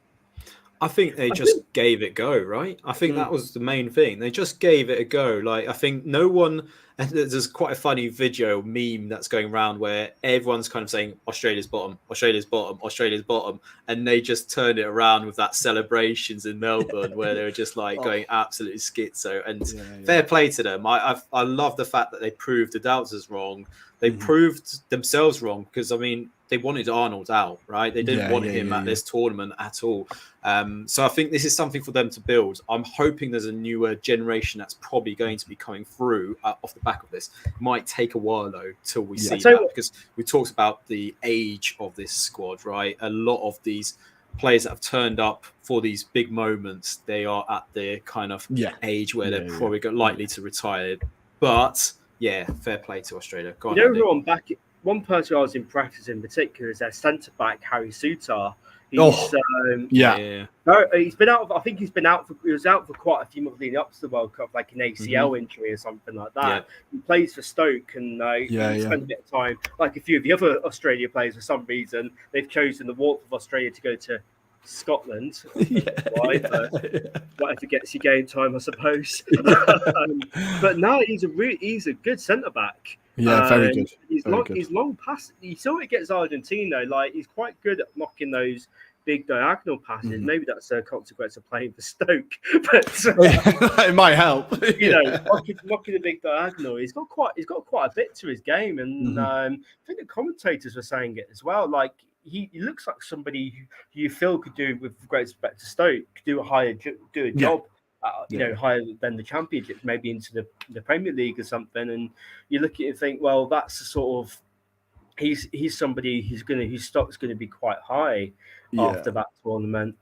I think they just gave it a go, right? I think that was the main thing. They just gave it a go. I think no one... And there's quite a funny video meme that's going around where everyone's kind of saying Australia's bottom, Australia's bottom, Australia's bottom, and they just turned it around with that celebrations in Melbourne where they were just going absolutely schizo. And fair play to them. I love the fact that they proved the doubters wrong. They proved themselves wrong because, I mean, they wanted Arnold out, right? They didn't want him at this tournament at all. So I think this is something for them to build. I'm hoping there's a newer generation that's probably going to be coming through off the back of this. It might take a while though till we see So- that, because we talked about the age of this squad, right? A lot of these players that have turned up for these big moments, they are at the kind of age where they're probably likely to retire. But yeah, fair play to Australia. Go on, Andy. One person I was impressed in particular is their centre back Harry Souttar. He's he's been out. I think he was out for quite a few months leading up to the World Cup, like an ACL injury or something like that. Yeah. He plays for Stoke, and he spent a bit of time, like a few of the other Australia players. For some reason, they've chosen the warmth of Australia to go to Scotland. Whatever gets you game time, I suppose. But no, he's a good centre back. Yeah, very good. He's long pass. You saw it against Argentina. Like, he's quite good at knocking those big diagonal passes. Maybe that's a consequence of playing for Stoke, but it might help. knocking the big diagonal. He's got quite a bit to his game, and I think the commentators were saying it as well. Like, he looks like somebody who you feel could do, with great respect to Stoke, could do a job. Higher than the Championship, maybe into the Premier League or something. And you look at it and think, well, that's the sort of he's somebody whose stock's going to be quite high after that tournament.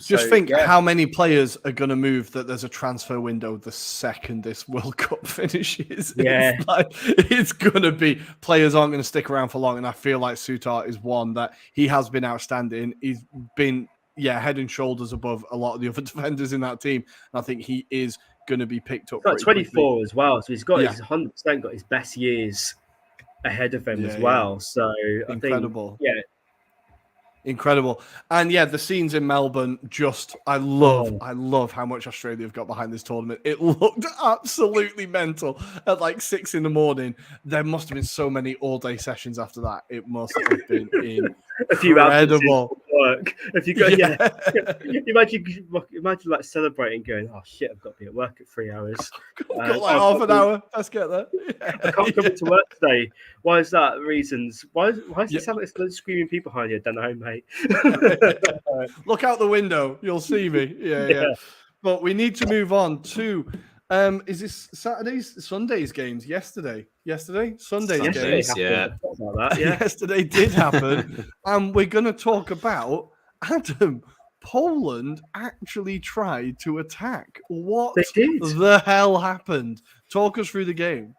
Think how many players are going to move that there's a transfer window the second this World Cup finishes. Yeah, it's going to be players aren't going to stick around for long, and I feel like Souttar is one that he has been outstanding. He's been head and shoulders above a lot of the other defenders in that team. And I think he is going to be picked up. He's got 24 as well, so he's 100% got his best years ahead of him as well. So incredible. I think, incredible. And the scenes in Melbourne, I love how much Australia have got behind this tournament. It looked absolutely mental at like 6 a.m. There must have been so many all-day sessions after that. It must have been incredible. Work. If you go, imagine like celebrating, going, "Oh shit, I've got to be at work at 3 hours." Got like half an hour. Let's get there. I can't come into work today. Why is that? Reasons? Why is it sound like there's screaming people behind you? I don't know, mate. Look out the window. You'll see me. Yeah. But we need to move on to. Is this Sunday's games? Sunday's games. Yesterday did happen. And we're going to talk about Adam. Poland actually tried to attack. What the hell happened? Talk us through the game.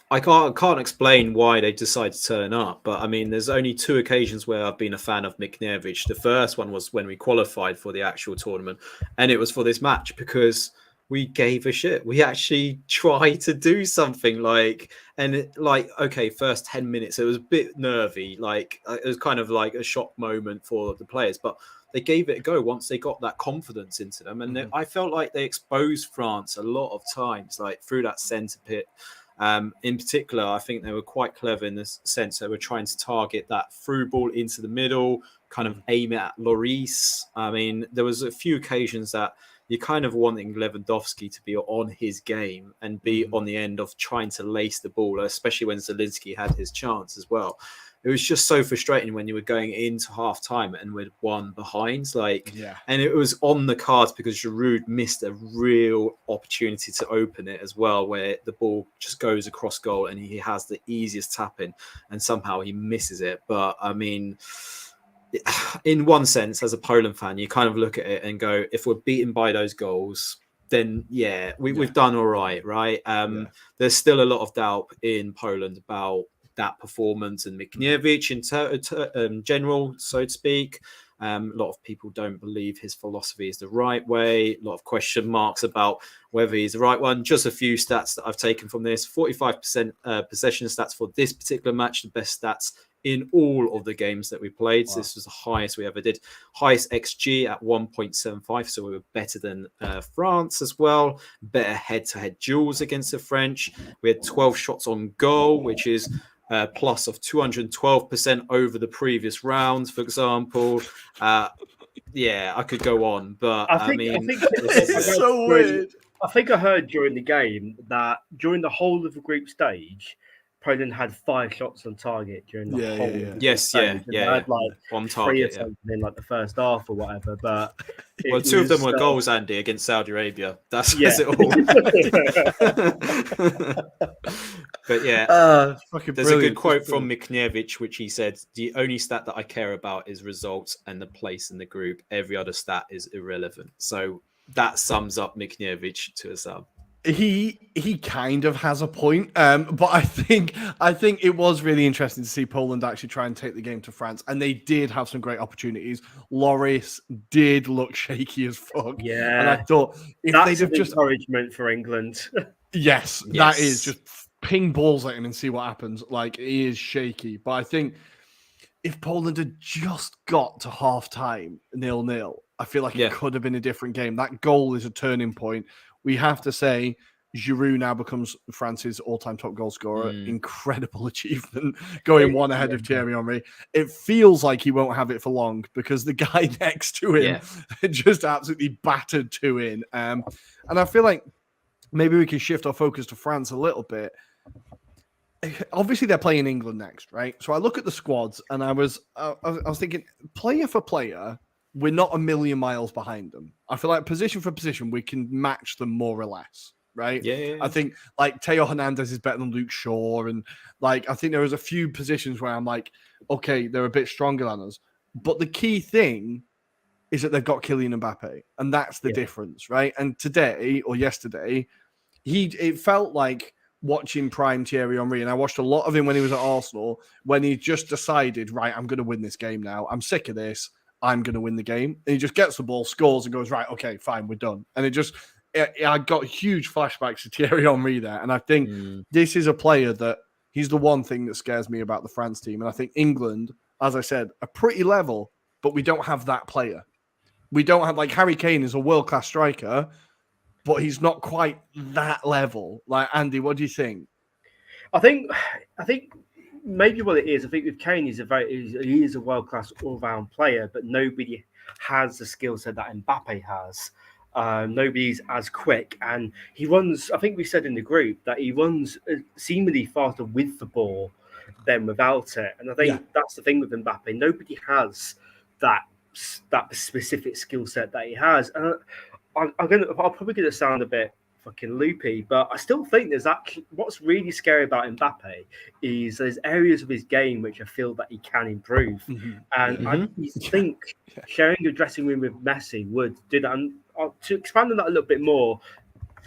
I can't explain why they decided to turn up, but I mean, there's only 2 occasions where I've been a fan of Miknevic. The first one was when we qualified for the actual tournament, and it was for this match because we gave a shit. We actually tried to do something first 10 minutes, it was a bit nervy. It was kind of like a shock moment for the players, but they gave it a go once they got that confidence into them. And I felt like they exposed France a lot of times, like through that centre pit. In particular, I think they were quite clever in the sense they were trying to target that through ball into the middle, kind of aim it at Lloris. I mean, there was a few occasions that you're kind of wanting Lewandowski to be on his game and be on the end of trying to lace the ball, especially when Zielinski had his chance as well. It was just so frustrating when you were going into half time and we'd 1 behind. And it was on the cards because Giroud missed a real opportunity to open it as well, where the ball just goes across goal and he has the easiest tap in and somehow he misses it. But I mean, in one sense, as a Poland fan, you kind of look at it and go, if we're beaten by those goals, then we've done all right, right? There's still a lot of doubt in Poland about that performance and Miknevic in general, so to speak. A lot of people don't believe his philosophy is the right way. A lot of question marks about whether he's the right one. Just a few stats that I've taken from this. 45% possession stats for this particular match, the best stats in all of the games that we played. Wow. So this was the highest we ever did. Highest XG at 1.75, so we were better than France as well. Better head-to-head duels against the French. We had 12 shots on goal, which is plus of 212% over the previous rounds, for example. I could go on, but I think it's so weird. I think I heard during the game that during the whole of the group stage, Poland had 5 shots on target during the Yeah, whole yeah, yeah. of the Yes, stage. yeah, And they had like on 3 target. Yeah. attempts in like the first half or whatever. But Well, it 2 of them was, were goals, Andy, against Saudi Arabia. That yeah. says it all. But yeah, Fucking there's a good brilliant. quote from Mikniewicz, which he said, "The only stat that I care about is results and the place in the group. Every other stat is irrelevant." So that sums up Mikniewicz to a sum. He kind of has a point, but I think it was really interesting to see Poland actually try and take the game to France, and they did have some great opportunities. Loris did look shaky as fuck, and I Yeah. thought if That's they'd have an just encouragement for England. yes, that Yes. is just ping balls at him and see what happens. Like he is shaky, but I think if Poland had just got to half time 0-0, I feel like it could have been a different game. That goal is a turning point. We have to say, Giroud now becomes France's all-time top goal scorer. Incredible achievement, going one ahead of Thierry Henry. It feels like he won't have it for long because the guy next to him just absolutely battered 2 in. And I feel like maybe we can shift our focus to France a little bit. Obviously, they're playing England next, right? So I look at the squads, and I was thinking, player for player, we're not a million miles behind them. I feel like position for position, we can match them more or less, right? Yeah. I think like Teo Hernandez is better than Luke Shaw, and like I think there was a few positions where I'm like, okay, they're a bit stronger than us. But the key thing is that they've got Kylian Mbappe, and that's the difference, right? And today or yesterday, it felt like watching prime Thierry Henry, and I watched a lot of him when he was at Arsenal, when he just decided, right, I'm going to win this game now. I'm sick of this. I'm going to win the game. And he just gets the ball, scores, and goes, right, okay, fine, we're done. And I got huge flashbacks to Thierry Henry there. And I think this is a player that he's the one thing that scares me about the France team. And I think England, as I said, are pretty level, but we don't have that player. We don't have, like, Harry Kane is a world-class striker, but he's not quite that level. Like, Andy, what do you think? I think maybe what it is, I think with Kane, he is a world-class all-round player, but nobody has the skill set that Mbappe has. Nobody's as quick, and he runs. I think we said in the group that he runs seemingly faster with the ball than without it, and I think that's the thing with Mbappe. Nobody has that specific skill set that he has, and I'm probably going to sound a bit fucking loopy, but I still think there's actually what's really scary about Mbappe is there's areas of his game which I feel that he can improve, and I think sharing a dressing room with Messi would do that. And to expand on that a little bit more,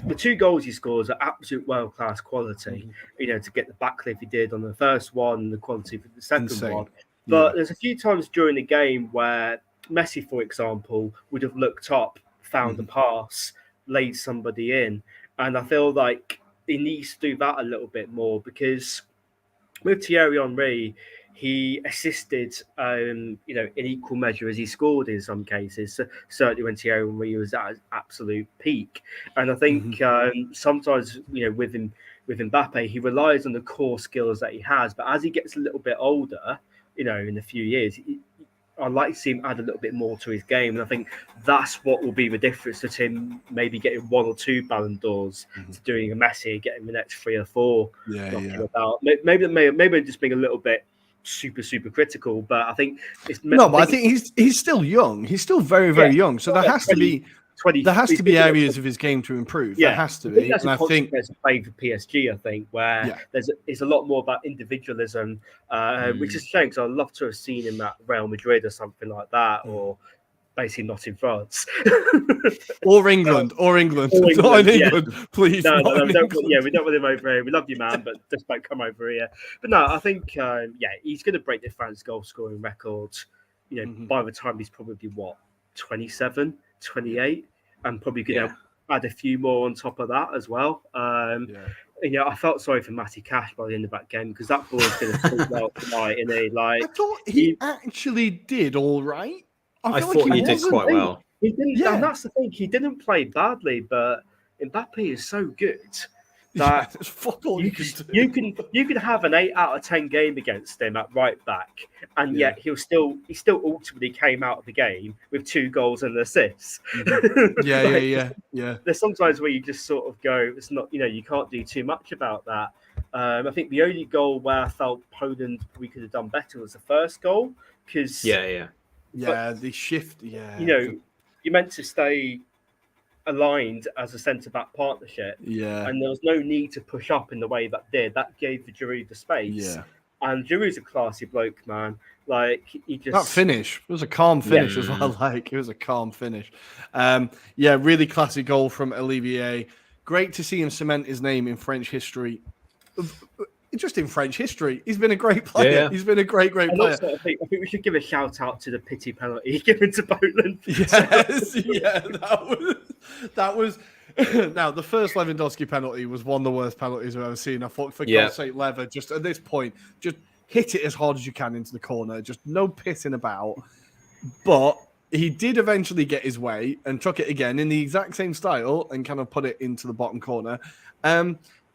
the 2 goals he scores are absolute world class quality. You know, to get the backlift he did on the first one, the quality for the second one. But there's a few times during the game where Messi, for example, would have looked up, found a pass, laid somebody in, and I feel like he needs to do that a little bit more because with Thierry Henry, he assisted, in equal measure as he scored in some cases. So certainly when Thierry Henry was at his absolute peak, and I think sometimes with Mbappe, he relies on the core skills that he has, but as he gets a little bit older, in a few years, I'd like to see him add a little bit more to his game. And I think that's what will be the difference to him maybe getting 1 or 2 Ballon d'Ors to doing a Messi, getting the next 3 or 4 knocking about. Maybe I'm just being a little bit super critical, but I think it's I think he's still young. He's still very, very young. So there has to be areas of his game to improve. There has to be. That's and a I think consequence of playing for PSG, I think, where it's a lot more about individualism, which is a shame because I'd love to have seen him at Real Madrid or something like that, or basically not in France. or England. Not in England, please. No, we don't want him over here. We love you, man, but just don't come over here. But no, I think he's going to break the France goal scoring record. By the time he's probably 27, 28, and probably going to add a few more on top of that as well. I felt sorry for Matty Cash by the end of that game because that boy's going to play well tonight. I thought he actually did all right. I thought he did quite well. He didn't, and that's the thing. He didn't play badly, but Mbappe is so good that fuck all you can have an 8 out of 10 game against him at right back, and yet he still ultimately came out of the game with 2 goals and an assist. Yeah. There's sometimes where you just sort of go, it's not, you can't do too much about that. I think the only goal where I felt Poland we could have done better was the first goal, because Yeah. The shift. Yeah, you know you're meant to stay aligned as a centre back partnership, yeah, and there was no need to push up in the way that did. That gave Giroud the space, yeah. and Giroud's a classy bloke, man. Like he That just finish it was a calm finish as well. Like it was a calm finish. Really classy goal from Olivier. Great to see him cement his name in French history. Just in French history, he's been a great player. Yeah. He's been a great And player. also, I think we should give a shout out to the pity penalty given to Poland. Yes, yeah, that was. Now the first Lewandowski penalty was one of the worst penalties I've ever seen. I thought, for God's sake, Lever, just at this point, just hit it as hard as you can into the corner. Just no pissing about. But he did eventually get his way and took it again in the exact same style and kind of put it into the bottom corner.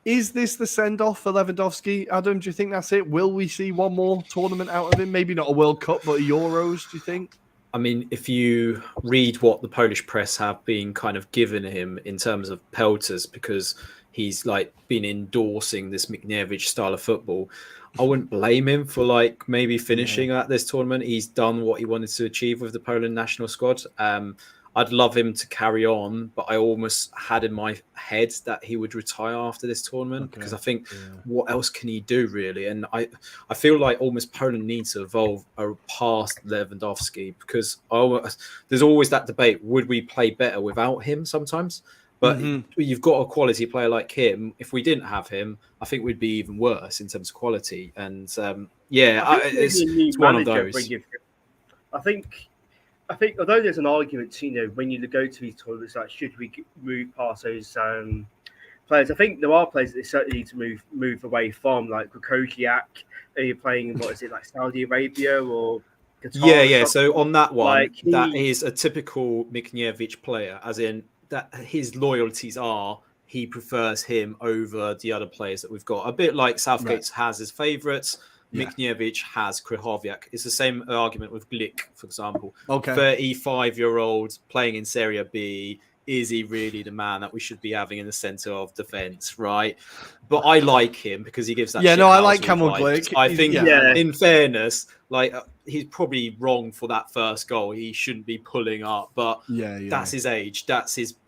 Is this the send-off for Lewandowski, Adam? Do you think that's it? Will we see one more tournament out of him? Maybe not a World Cup, but a Euros, do you think? I mean, if you read what the Polish press have been kind of given him in terms of pelters, because he's like been endorsing this Mikniewicz style of football, I wouldn't blame him for like maybe finishing at this tournament. He's done what he wanted to achieve with the Poland national squad. I'd love him to carry on, but I almost had in my head that he would retire after this tournament because I think what else can he do really? And I feel like almost Poland needs to evolve past Lewandowski, because there's always that debate: would we play better without him sometimes? But you've got a quality player like him. If we didn't have him, I think we'd be even worse in terms of quality. And it's one of those. I think although there's an argument, when you go to these tournaments, like should we move past those players? I think there are players that they certainly need to move away from, like Croatia. Are you playing like Saudi Arabia or Qatar? Yeah. So on that one, like that is a typical Mikniewicz player, as in that his loyalties are he prefers him over the other players that we've got. A bit like Southgate has his favourites. Mikniewicz has Krychowiak. It's the same argument with Glick, for example. 35-year-old playing in Serie B. Is he really the man that we should be having in the centre of defence, right? But I like him because he gives that. I like Kamil Glick. I think, in fairness, like he's probably wrong for that first goal. He shouldn't be pulling up, but that's his age.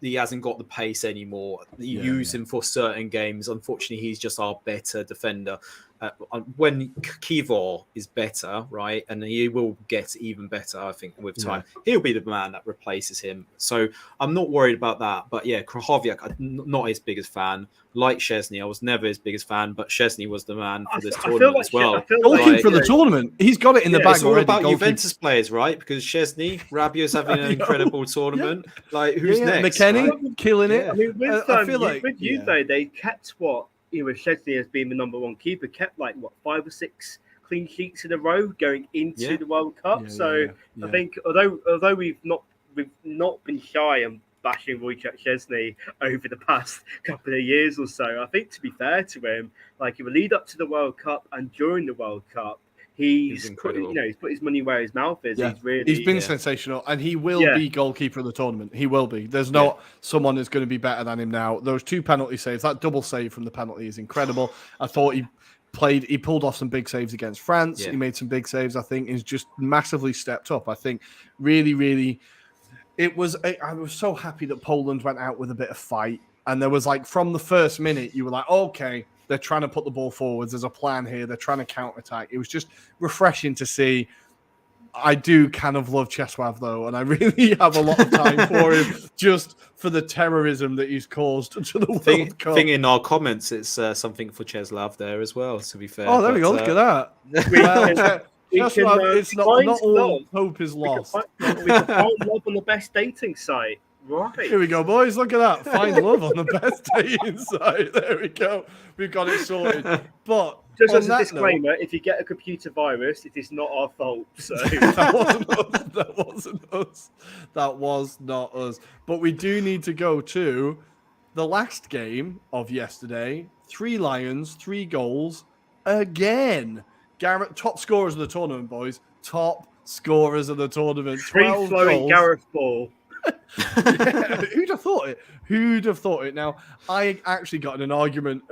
He hasn't got the pace anymore. You use him for certain games. Unfortunately, he's just our better defender. When Kivor is better, right, and he will get even better, I think, with time, he'll be the man that replaces him. So I'm not worried about that. But Krychowiak, I'm not his biggest fan. Like Szczesny, I was never his biggest fan, but Szczesny was the man for this tournament as well. Goalkeeper for the tournament, he's got it in the bag it's all already. About Juventus players, right? Because Szczesny, Rabiot's having an incredible tournament. Like who's next? McKennie killing it. I mean, I feel like with Juve, they kept Szczesny as being the number one keeper, kept 5 or 6 clean sheets in a row going into the World Cup. I think although we've not been shy and bashing Wojciech Szczesny over the past couple of years or so, I think to be fair to him, like in the lead up to the World Cup and during the World Cup, he's put his money where his mouth is. He's been sensational, and he will be goalkeeper of the tournament. He will be. There's not someone who's going to be better than him now. Those 2 penalty saves, that double save from the penalty is incredible. I thought he pulled off some big saves against France. He made some big saves. I think he's just massively stepped up. I think really, really, I was so happy that Poland went out with a bit of fight, and there was from the first minute you were like, okay, they're trying to put the ball forwards. There's a plan here. They're trying to counter-attack. It was just refreshing to see. I do kind of love Czesław, though, and I really have a lot of time for him just for the terrorism that he's caused to the World Cup. I think in our comments, it's something for Czesław there as well, to be fair. Oh, there we go. Look at that. Czesław, it's not all hope is lost. We can find love on the best dating site. Right. Here we go, boys. Look at that. Find love on the best dating site. There we go. We've got it sorted. But just as a disclaimer, if you get a computer virus, it is not our fault. So that wasn't us. That was not us. But we do need to go to the last game of yesterday. 3 Lions, 3 goals again. Garrett, top scorers of the tournament, boys. Top scorers of the tournament. 3 flowing goals. Gareth ball. Yeah, who'd have thought it? Who'd have thought it? Now, I actually got in an argument,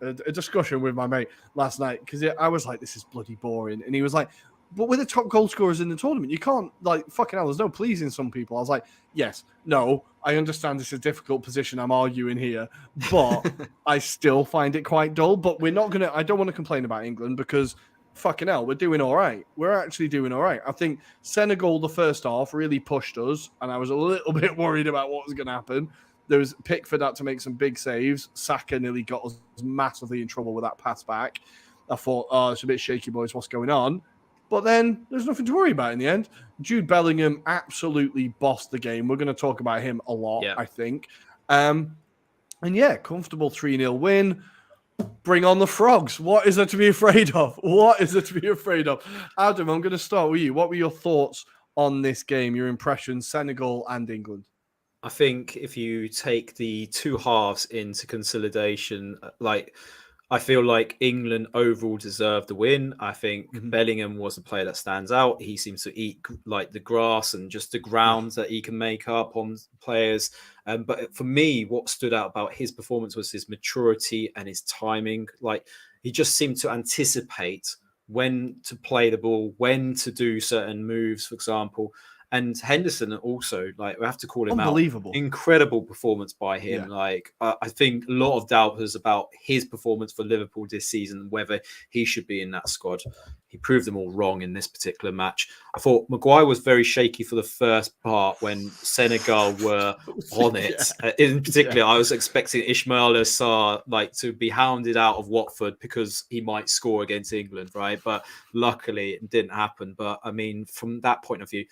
a discussion with my mate last night because I was like, "This is bloody boring," and he was like, "But we're the top goal scorers in the tournament. You can't like fucking hell. There's no pleasing some people." I was like, "Yes, no, I understand this is a difficult position. I'm arguing here, but I still find it quite dull. But we're not gonna. I don't want to complain about England because." Fucking hell, we're doing all right. We're actually doing all right. I think Senegal, the first half, really pushed us, and I was a little bit worried about what was going to happen. There was Pickford had to make some big saves. Saka nearly got us massively in trouble with that pass back. I thought, oh, it's a bit shaky, boys. What's going on? But then there's nothing to worry about in the end. Jude Bellingham absolutely bossed the game. We're going to talk about him a lot, I think. And yeah, comfortable 3-0 win. Bring on the frogs. What is there to be afraid of? What is there to be afraid of? Adam, I'm going to start with you. What were your thoughts on this game, your impressions, Senegal and England? I think if you take the two halves into consolidation, like I feel like England overall deserved the win. I think Bellingham was a player that stands out. He seems to eat like the grass and just the ground that he can make up on players. But for me, what stood out about his performance was his maturity and his timing. Like he just seemed to anticipate when to play the ball, when to do certain moves, for example. And Henderson also, like we have to call him out. Incredible performance by him. Yeah. Like I think a lot of doubt was about his performance for Liverpool this season, whether he should be in that squad. He proved them all wrong in this particular match. I thought Maguire was very shaky for the first part when Senegal were on it. In particular, I was expecting Ismaila Sarr like to be hounded out of Watford because he might score against England, right? But luckily it didn't happen. But I mean, from that point of view,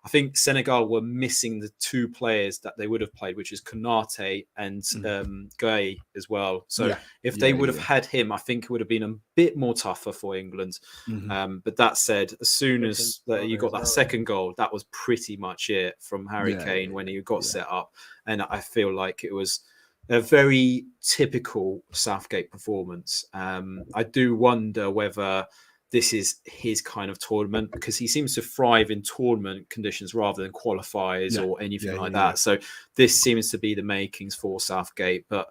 I think Senegal were missing the two players that they would have played, which is Konate and Gueye as well. So if they would have had him, I think it would have been a bit more tougher for England. But that said, as soon as you got that second goal, that was pretty much it from Harry Kane when he got set up. And I feel like it was a very typical Southgate performance. I do wonder whether this is his kind of tournament because he seems to thrive in tournament conditions rather than qualifiers or anything like that. So this seems to be the makings for Southgate. But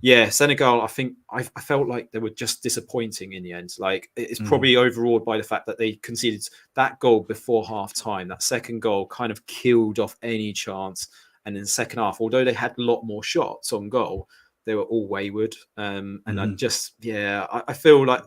yeah, Senegal, I think I felt like they were just disappointing in the end. Like it's probably overawed by the fact that they conceded that goal before half time. That second goal kind of killed off any chance. And in the second half, although they had a lot more shots on goal, they were all wayward. And I just, I feel like,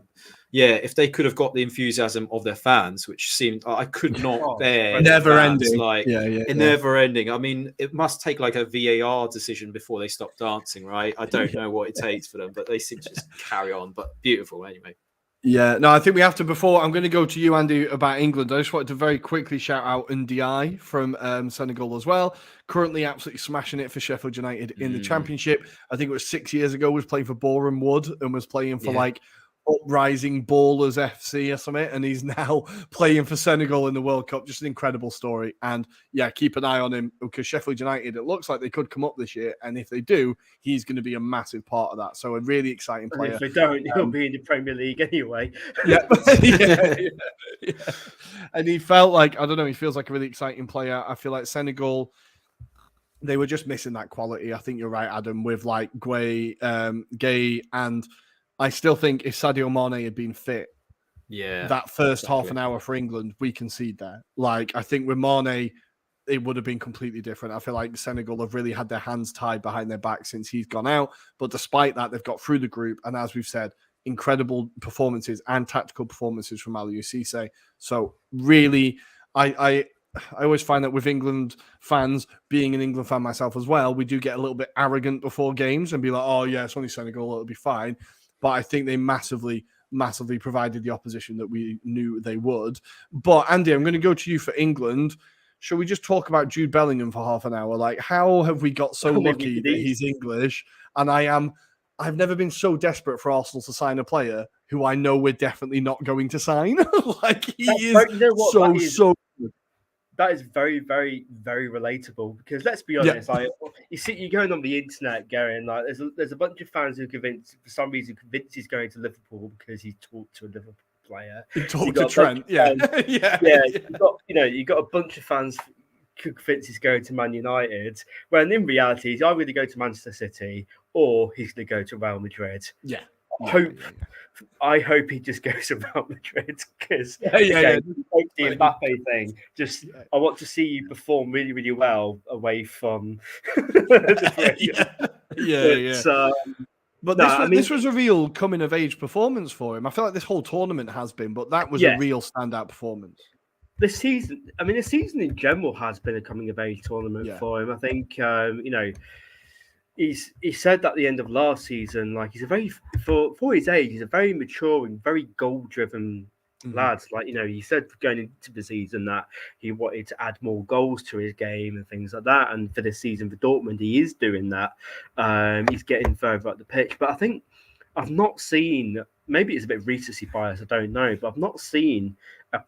if they could have got the enthusiasm of their fans, which seemed I could not bear. Never ending. Like never ending. I mean, it must take like a VAR decision before they stop dancing, right? I don't know what it takes for them, but they seem to just carry on. But beautiful anyway. Yeah, no, I think we have to, before I'm going to go to you, Andy, about England. I just wanted to very quickly shout out Ndiaye from Senegal as well. Currently absolutely smashing it for Sheffield United in the Championship. I think it was 6 years ago, was playing for Boreham Wood and was playing for like Uprising Ballers FC or something, and he's now playing for Senegal in the World Cup. Just an incredible story. And yeah, keep an eye on him because Sheffield United, it looks like they could come up this year, and if they do, he's going to be a massive part of that. So a really exciting player. If they don't, he'll be in the Premier League anyway. And he felt like, I don't know, he feels like a really exciting player. I feel like Senegal, they were just missing that quality. I think you're right, Adam, with like Gueye, and I still think if Sadio Mane had been fit, that first half an hour for England, we concede there. Like, I think with Mane, it would have been completely different. I feel like Senegal have really had their hands tied behind their back since he's gone out. But despite that, they've got through the group. And as we've said, incredible performances and tactical performances from Aliou Cisse. So really, I always find that with England fans, being an England fan myself as well, we do get a little bit arrogant before games and be like, oh yeah, it's only Senegal, it'll be fine. But I think they massively provided the opposition that we knew they would. But Andy, I'm going to go to you for England. Shall we just talk about Jude Bellingham for half an hour? Like, how have we got so lucky that he's English? And I've never been so desperate for Arsenal to sign a player who I know we're definitely not going to sign. Like, he so good. That is very, very, very relatable because let's be honest, like you're going on the internet, Gary, and like there's a bunch of fans who for some reason convinced he's going to Liverpool because he talked to a Liverpool player. He talked to Trent, you got a bunch of fans convinced he's going to Man United, when in reality he's either going to go to Manchester City or he's going to go to Real Madrid. Yeah. I hope he just goes to Real Madrid because Yeah. the Mbappe thing. Just I want to see you perform really, really well away from the But this was a real coming of age performance for him. I feel like this whole tournament has been, but that was a real standout performance. The season in general has been a coming of age tournament for him. I think he said at the end of last season, like he's a very for his age, he's a very maturing, very goal driven lad. Like, he said going into the season that he wanted to add more goals to his game and things like that. And for this season for Dortmund, he is doing that. He's getting further up the pitch. But I think I've not seen, maybe it's a bit of recency bias, I don't know, but I've not seen a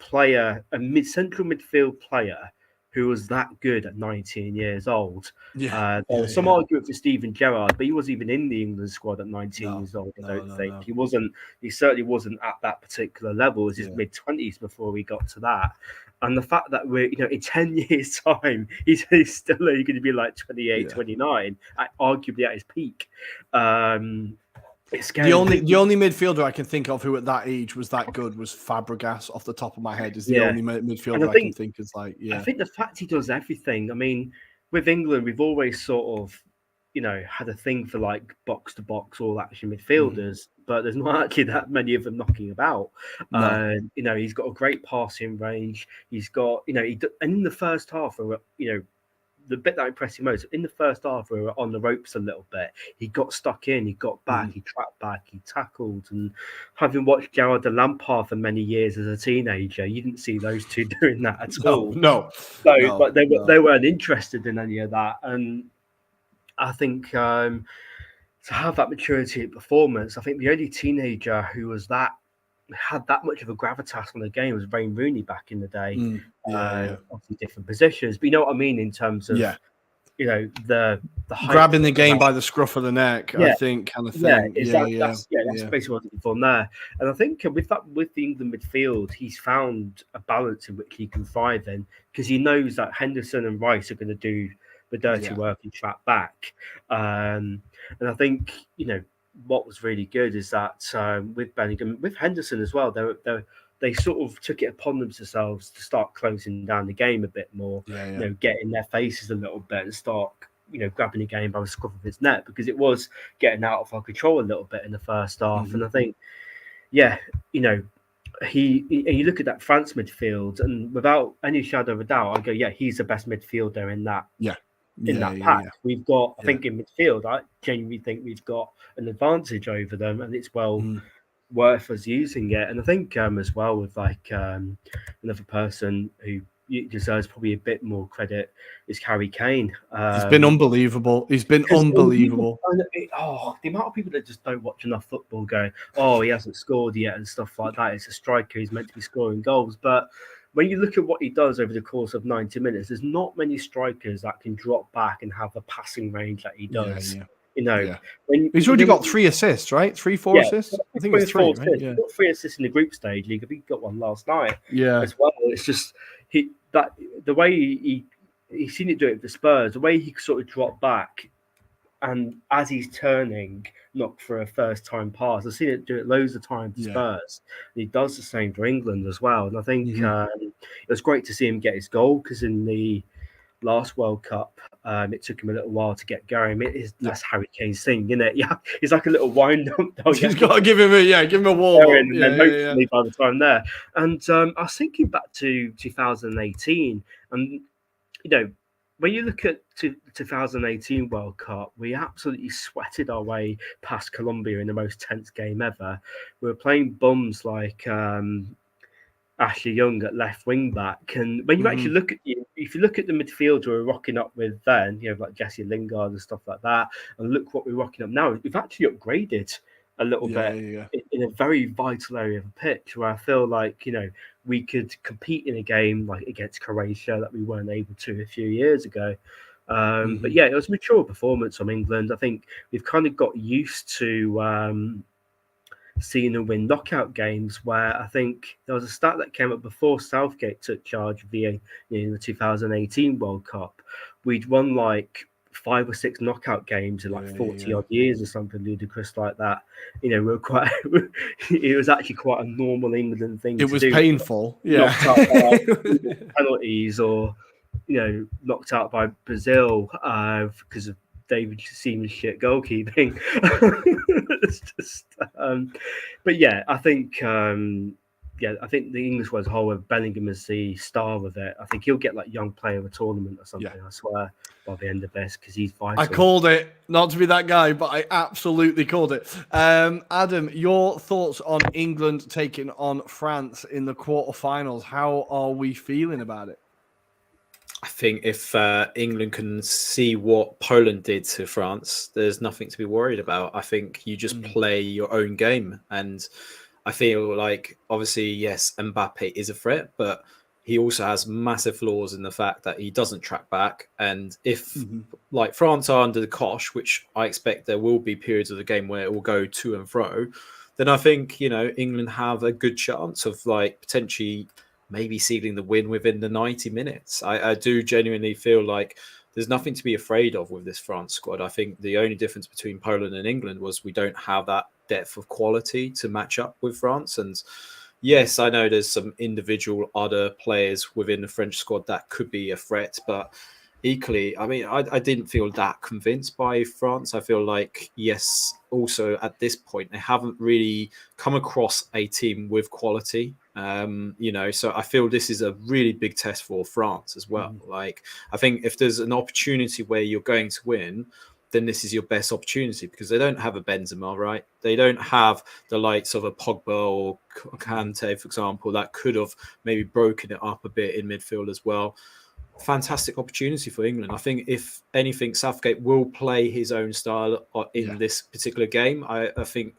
central midfield player who was that good at 19 years old. There was some argument for Steven Gerrard, but he wasn't even in the England squad at 19 years old. I don't think he wasn't. He certainly wasn't at that particular level. It was his mid-20s before we got to that. And the fact that we're, in 10 years' time, he's still only going to be like 28, 29, arguably at his peak. It's scary. The only midfielder I can think of who at that age was that good was Fabregas. Off the top of my head, is the only midfielder I can think is like. I think the fact he does everything. I mean, with England, we've always sort of, had a thing for like box to box all action midfielders, but there's not actually that many of them knocking about. No. He's got a great passing range. He's got, and in the first half, the bit that impressed me most, in the first half, we were on the ropes a little bit. He got stuck in, he got back, he tracked back, he tackled. And having watched Gerrard and Lampard for many years as a teenager, you didn't see those two doing that at all. But they weren't interested in any of that. And I think to have that maturity at performance, I think the only teenager who had that much of a gravitas on the game was Wayne Rooney back in the day. Obviously different positions, but you know what I mean in terms of the grabbing the game by the scruff of the neck. I think kind of thing. That's basically what he's done there. And I think with the England midfield, he's found a balance in which he can thrive in, because he knows that Henderson and Rice are going to do the dirty work and track back. And I think what was really good is that with Bellingham, with Henderson as well, they sort of took it upon themselves to start closing down the game a bit more, get in their faces a little bit and start, grabbing the game by the scruff of his neck, because it was getting out of our control a little bit in the first half. And I think, you look at that France midfield, and without any shadow of a doubt, I go, he's the best midfielder in that. In that pack, we've got. I think in midfield, I genuinely think we've got an advantage over them, and it's worth us using it. And I think as well with like another person who deserves probably a bit more credit is Harry Kane. He's been unbelievable. Unbelievable. The amount of people that just don't watch enough football go, he hasn't scored yet and stuff like that. It's a striker. He's meant to be scoring goals, but when you look at what he does over the course of 90 minutes, there's not many strikers that can drop back and have the passing range that he does. He's already got 3 assists, right? 4 assists. I think it's 3. Right? He got 3 assists in the group stage league. I think he got one last night. As well. It's just the way he's seen it do it with the Spurs, the way he sort of dropped back, and as he's turning, knock for a first-time pass. I've seen it do it loads of times for Spurs. And he does the same for England as well. And I think it was great to see him get his goal, because in the last World Cup, it took him a little while to get going. That's Harry Kane's thing, isn't it? Yeah, he's like a little wind-up dog. He's got to give him a warm-up. And then hopefully by the time there. And I was thinking back to 2018, and when you look at the 2018 World Cup, we absolutely sweated our way past Colombia in the most tense game ever. We were playing bums like Ashley Young at left wing back, and when you actually look at if you look at the midfield we're rocking up with then, like Jesse Lingard and stuff like that, and look what we're rocking up now, we've actually upgraded a little bit in a very vital area of the pitch, where I feel like we could compete in a game like against Croatia that we weren't able to a few years ago. But it was a mature performance from England. I think we've kind of got used to seeing them win knockout games. Where I think there was a stat that came up before Southgate took charge of the 2018 World Cup. We'd won like 5 or 6 knockout games in like 40 odd years or something ludicrous like that. We're quite. It was actually quite a normal England thing. It to was do. painful. Knocked Yeah. out by penalties, or knocked out by Brazil because of David Seaman's shit goalkeeping. It's just, but yeah, I think I think the English was whole with Bellingham as the star of it. I think he'll get like young player of a tournament or something. I swear by the end of this, because he's vital. I called it, not to be that guy, but I absolutely called it. Adam, your thoughts on England taking on France in the quarterfinals? How are we feeling about it? I think if England can see what Poland did to France, there's nothing to be worried about. I think you just play your own game. And I feel like, obviously, yes, Mbappe is a threat, but he also has massive flaws in the fact that he doesn't track back. And if, like, France are under the cosh, which I expect there will be periods of the game where it will go to and fro, then I think, England have a good chance of, like, potentially maybe sealing the win within the 90 minutes. I do genuinely feel like there's nothing to be afraid of with this France squad. I think the only difference between Poland and England was we don't have that depth of quality to match up with France. And yes, I know there's some individual other players within the French squad that could be a threat, but equally, I mean, I didn't feel that convinced by France. I feel like, yes, also at this point, they haven't really come across a team with quality. So I feel this is a really big test for France as well. Like, I think if there's an opportunity where you're going to win, then this is your best opportunity, because they don't have a Benzema, right? They don't have the likes of a Pogba or Kante, for example, that could have maybe broken it up a bit in midfield as well. Fantastic opportunity for England. I think if anything, Southgate will play his own style in this particular game. I think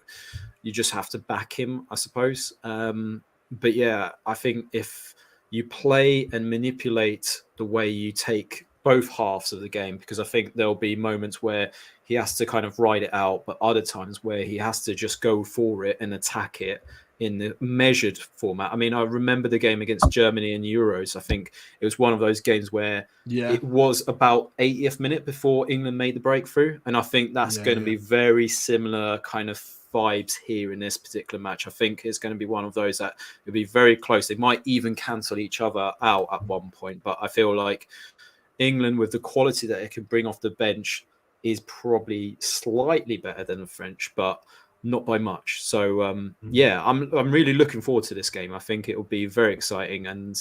you just have to back him, I suppose. But yeah, I think if you play and manipulate the way you take both halves of the game, because I think there'll be moments where he has to kind of ride it out, but other times where he has to just go for it and attack it in the measured format. I mean, I remember the game against Germany in Euros. I think it was one of those games where it was about 80th minute before England made the breakthrough. And I think that's going to be very similar kind of vibes here in this particular match. I think it's going to be one of those that will be very close. They might even cancel each other out at one point, but I feel like England, with the quality that it can bring off the bench, is probably slightly better than the French, but not by much. So I'm really looking forward to this game. I think it will be very exciting, and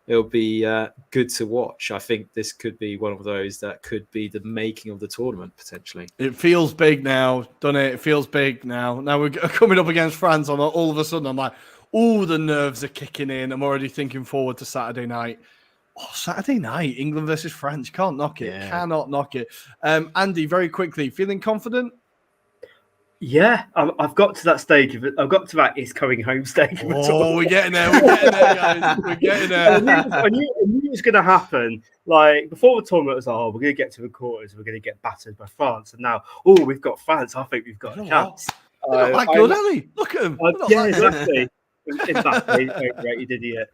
it'll be good to watch. I think this could be one of those that could be the making of the tournament, potentially. It feels big now, doesn't it? It feels big now. Now we're coming up against France, and all of a sudden I'm like, oh, the nerves are kicking in. I'm already thinking forward to Saturday night. Oh, Saturday night, England versus France. Can't knock it. Cannot knock it. Andy, very quickly, feeling confident? Yeah, I've got to that stage of it. I've got to that "it's coming home" stage. Oh, we're getting there. We're getting there, guys. We're getting there. I knew it was going to happen. Like, before the tournament, it was like, oh, we're going to get to the quarters. We're going to get battered by France. And now, oh, we've got France. I think we've got a chance. They're not that good, are they? Look at them. Yeah, exactly. Exactly. Overrated idiot.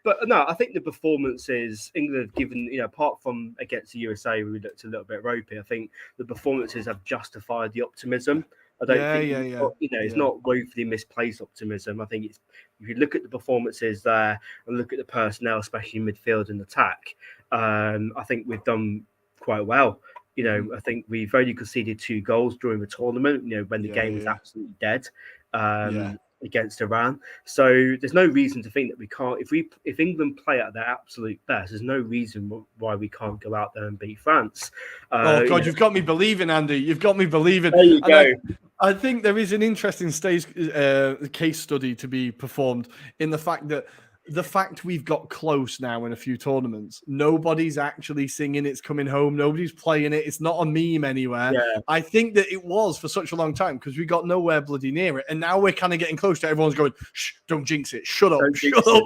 I think the performances England have given, apart from against the USA, we looked a little bit ropey. I think the performances have justified the optimism. I don't think it's not woefully misplaced optimism. I think it's, if you look at the performances there and look at the personnel, especially in midfield and attack, I think we've done quite well. I think we've only conceded 2 goals during the tournament, when the game was absolutely dead against Iran. So there's no reason to think that we can't. If England play at their absolute best, there's no reason why we can't go out there and beat France. You've got me believing, Andy. You've got me believing. There you go. I think there is an interesting case study to be performed in the fact that we've got close now in a few tournaments. Nobody's actually singing "It's Coming Home." Nobody's playing it. It's not a meme anywhere. Yeah. I think that it was for such a long time because we got nowhere bloody near it. And now we're kind of getting close to everyone's going, shh, don't jinx it. Shut up.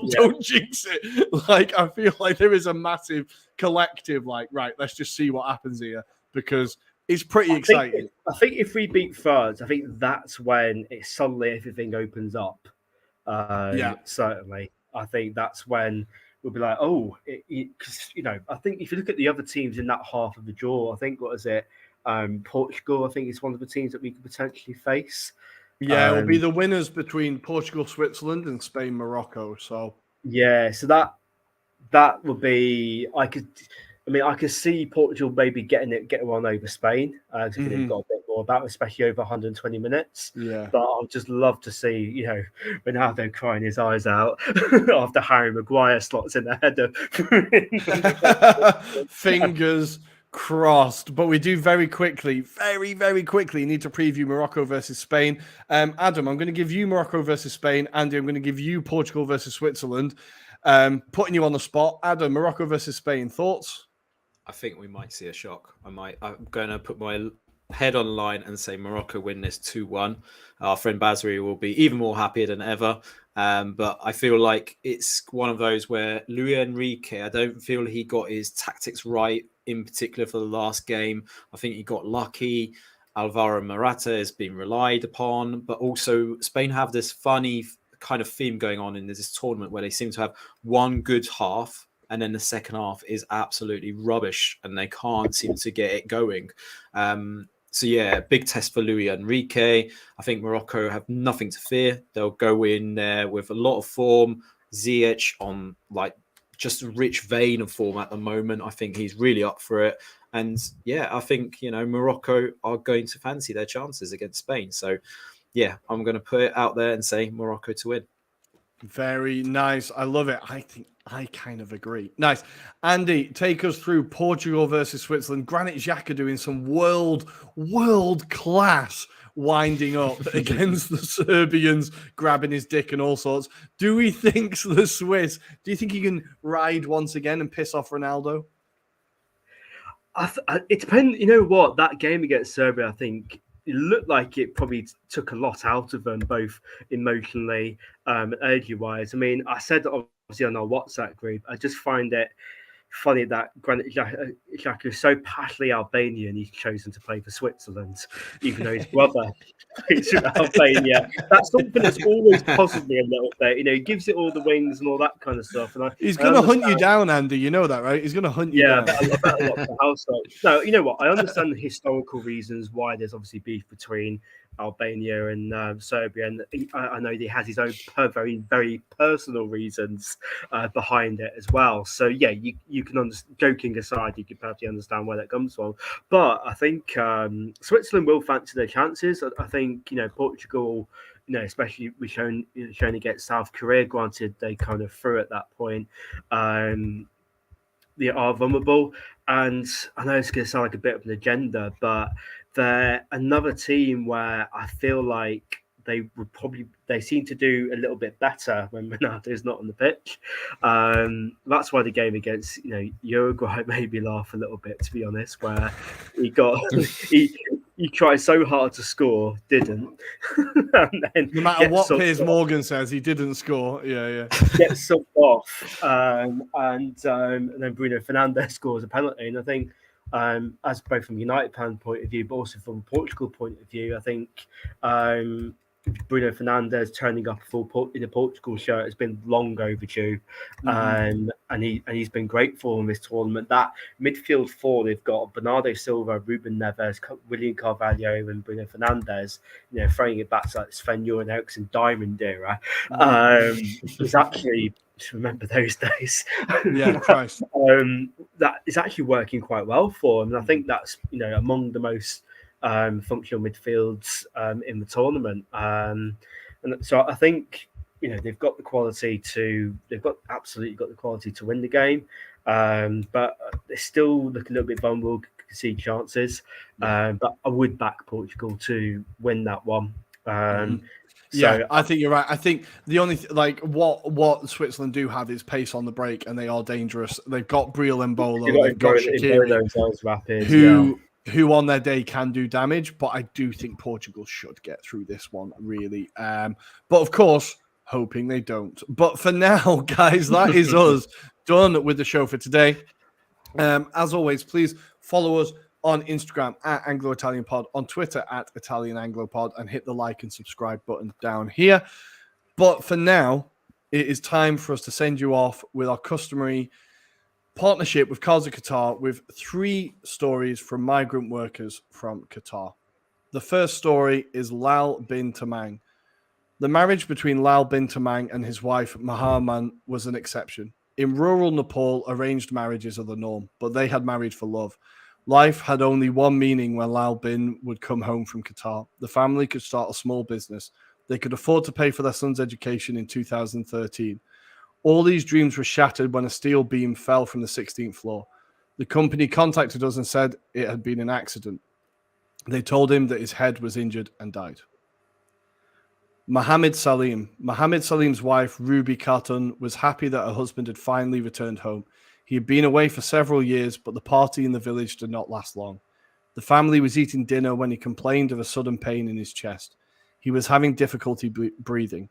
Don't jinx it. Like, I feel like there is a massive collective, like, right, let's just see what happens here. Because It's pretty exciting. I think if we beat France, I think that's when it suddenly everything opens up. Yeah. Certainly. I think that's when we'll be like, oh, because I think if you look at the other teams in that half of the draw, I think what is it? Portugal, I think is one of the teams that we could potentially face. Yeah, it'll be the winners between Portugal, Switzerland, and Spain, Morocco. So yeah, so that would be I could see Portugal maybe getting one over Spain. I think they've got a bit more about, especially over 120 minutes. Yeah. But I'd just love to see, Ronaldo crying his eyes out after Harry Maguire slots in the header. Fingers crossed. But we do very, very quickly need to preview Morocco versus Spain. Adam, I'm going to give you Morocco versus Spain. Andy, I'm going to give you Portugal versus Switzerland. Putting you on the spot. Adam, Morocco versus Spain. Thoughts? I think we might see a shock. I'm going to put my head on the line and say Morocco win this 2-1. Our friend Basri will be even more happier than ever. But I feel like it's one of those where Luis Enrique, I don't feel he got his tactics right, in particular for the last game. I think he got lucky. Alvaro Morata has been relied upon, but also Spain have this funny kind of theme going on in this tournament where they seem to have one good half and then the second half is absolutely rubbish and they can't seem to get it going. So yeah, big test for Luis Enrique. I think Morocco have nothing to fear. They'll go in there with a lot of form. Ziyech on just a rich vein of form at the moment. I think he's really up for it. And yeah, I think, Morocco are going to fancy their chances against Spain. So yeah, I'm going to put it out there and say Morocco to win. Very nice. I love it. I think I kind of agree. Nice. Andy, take us through Portugal versus Switzerland. Granit Xhaka doing some world class winding up against the Serbians, grabbing his dick and all sorts. Do we think the Swiss, do you think he can ride once again and piss off Ronaldo? It depends. You know what? That game against Serbia, I think it looked like it probably took a lot out of them, both emotionally and energy-wise. I mean, I said obviously on our WhatsApp group, I just find it funny that Granit Xhaka is so passionately Albanian, he's chosen to play for Switzerland, even though his brother plays for Albania. That's something that's always puzzled me a little bit. He gives it all the wings and all that kind of stuff. And he's going to hunt you down, Andy. You know that, right? He's going to hunt you down. Yeah, I bet a lot of the household. No, you know what? I understand the historical reasons why there's obviously beef between Albania and Serbia, and I know he has his own very, very personal reasons behind it as well. So yeah, you can joking aside, you can perfectly understand where that comes from. But I think Switzerland will fancy their chances. I think Portugal, especially we shown against South Korea. Granted, they kind of threw at that point. They are vulnerable, and I know it's going to sound like a bit of an agenda, but they're another team where I feel like they seem to do a little bit better when Ronaldo is not on the pitch. That's why the game against Uruguay made me laugh a little bit, to be honest, where he tried so hard to score, didn't. And then no matter what Piers Morgan says, he didn't score. Yeah. Gets subbed off, and then Bruno Fernandes scores a penalty, and I think. As both from a United fan point of view, but also from a Portugal point of view, I think Bruno Fernandes turning up in a Portugal shirt has been long overdue, and he's been great for them this tournament. That midfield four they've got Bernardo Silva, Ruben Neves, William Carvalho, and Bruno Fernandes. Throwing it back to like Sven-Göran Eriksson diamond era. Is actually. Remember those days. Yeah, Christ. That is actually working quite well for them. And I think that's among the most functional midfields in the tournament. And so I think they've got the quality to absolutely got the quality to win the game. But they still look a little bit vulnerable, see chances. But I would back Portugal to win that one. So I think you're right. I think the only what Switzerland do have is pace on the break, and they are dangerous. They've got Briel Embolo, they've got Shaqiri, who on their day can do damage. But I do think Portugal should get through this one, really. But of course, hoping they don't. But for now, guys, that is us done with the show for today. As always, please follow us on Instagram at Anglo-Italian Pod, on Twitter at Italian Anglo Pod, and hit the like and subscribe button down here. But for now, it is time for us to send you off with our customary partnership with Cars of Qatar with 3 stories from migrant workers from Qatar. The first story is Lal bin Tamang. The marriage between Lal bin Tamang and his wife Mahaman was an exception. In rural Nepal, arranged marriages are the norm, but they had married for love. Life had only one meaning when Lal bin would come home from Qatar. The family could start a small business. They could afford to pay for their son's education in 2013. All these dreams were shattered when a steel beam fell from the 16th floor. The company contacted us and said it had been an accident. They told him that his head was injured and died. Mohammed Salim. Mohammed Salim's wife, Ruby Khatun, was happy that her husband had finally returned home. He had been away for several years, but the party in the village did not last long. The family was eating dinner when he complained of a sudden pain in his chest. He was having difficulty breathing.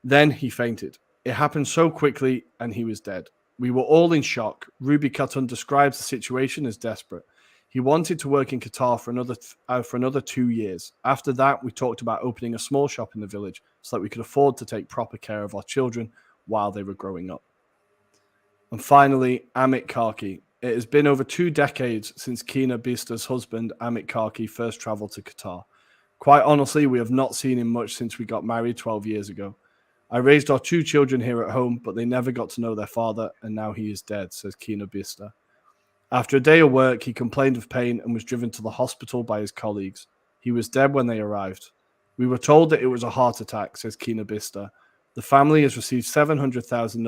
Then he fainted. It happened so quickly, and he was dead. We were all in shock. Ruby Khatun describes the situation as desperate. He wanted to work in Qatar for another 2 years. After that, we talked about opening a small shop in the village so that we could afford to take proper care of our children while they were growing up. And finally, Amit Karki. It has been over 2 decades since Kina Bista's husband, Amit Karki, first traveled to Qatar. Quite honestly, we have not seen him much since we got married 12 years ago. I raised our 2 children here at home, but they never got to know their father, and now he is dead, says Kina Bista. After a day of work, he complained of pain and was driven to the hospital by his colleagues. He was dead when they arrived. We were told that it was a heart attack, says Kina Bista. The family has received 700,000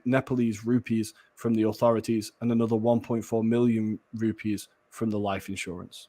Nepalese rupees from the authorities and another 1.4 million rupees from the life insurance.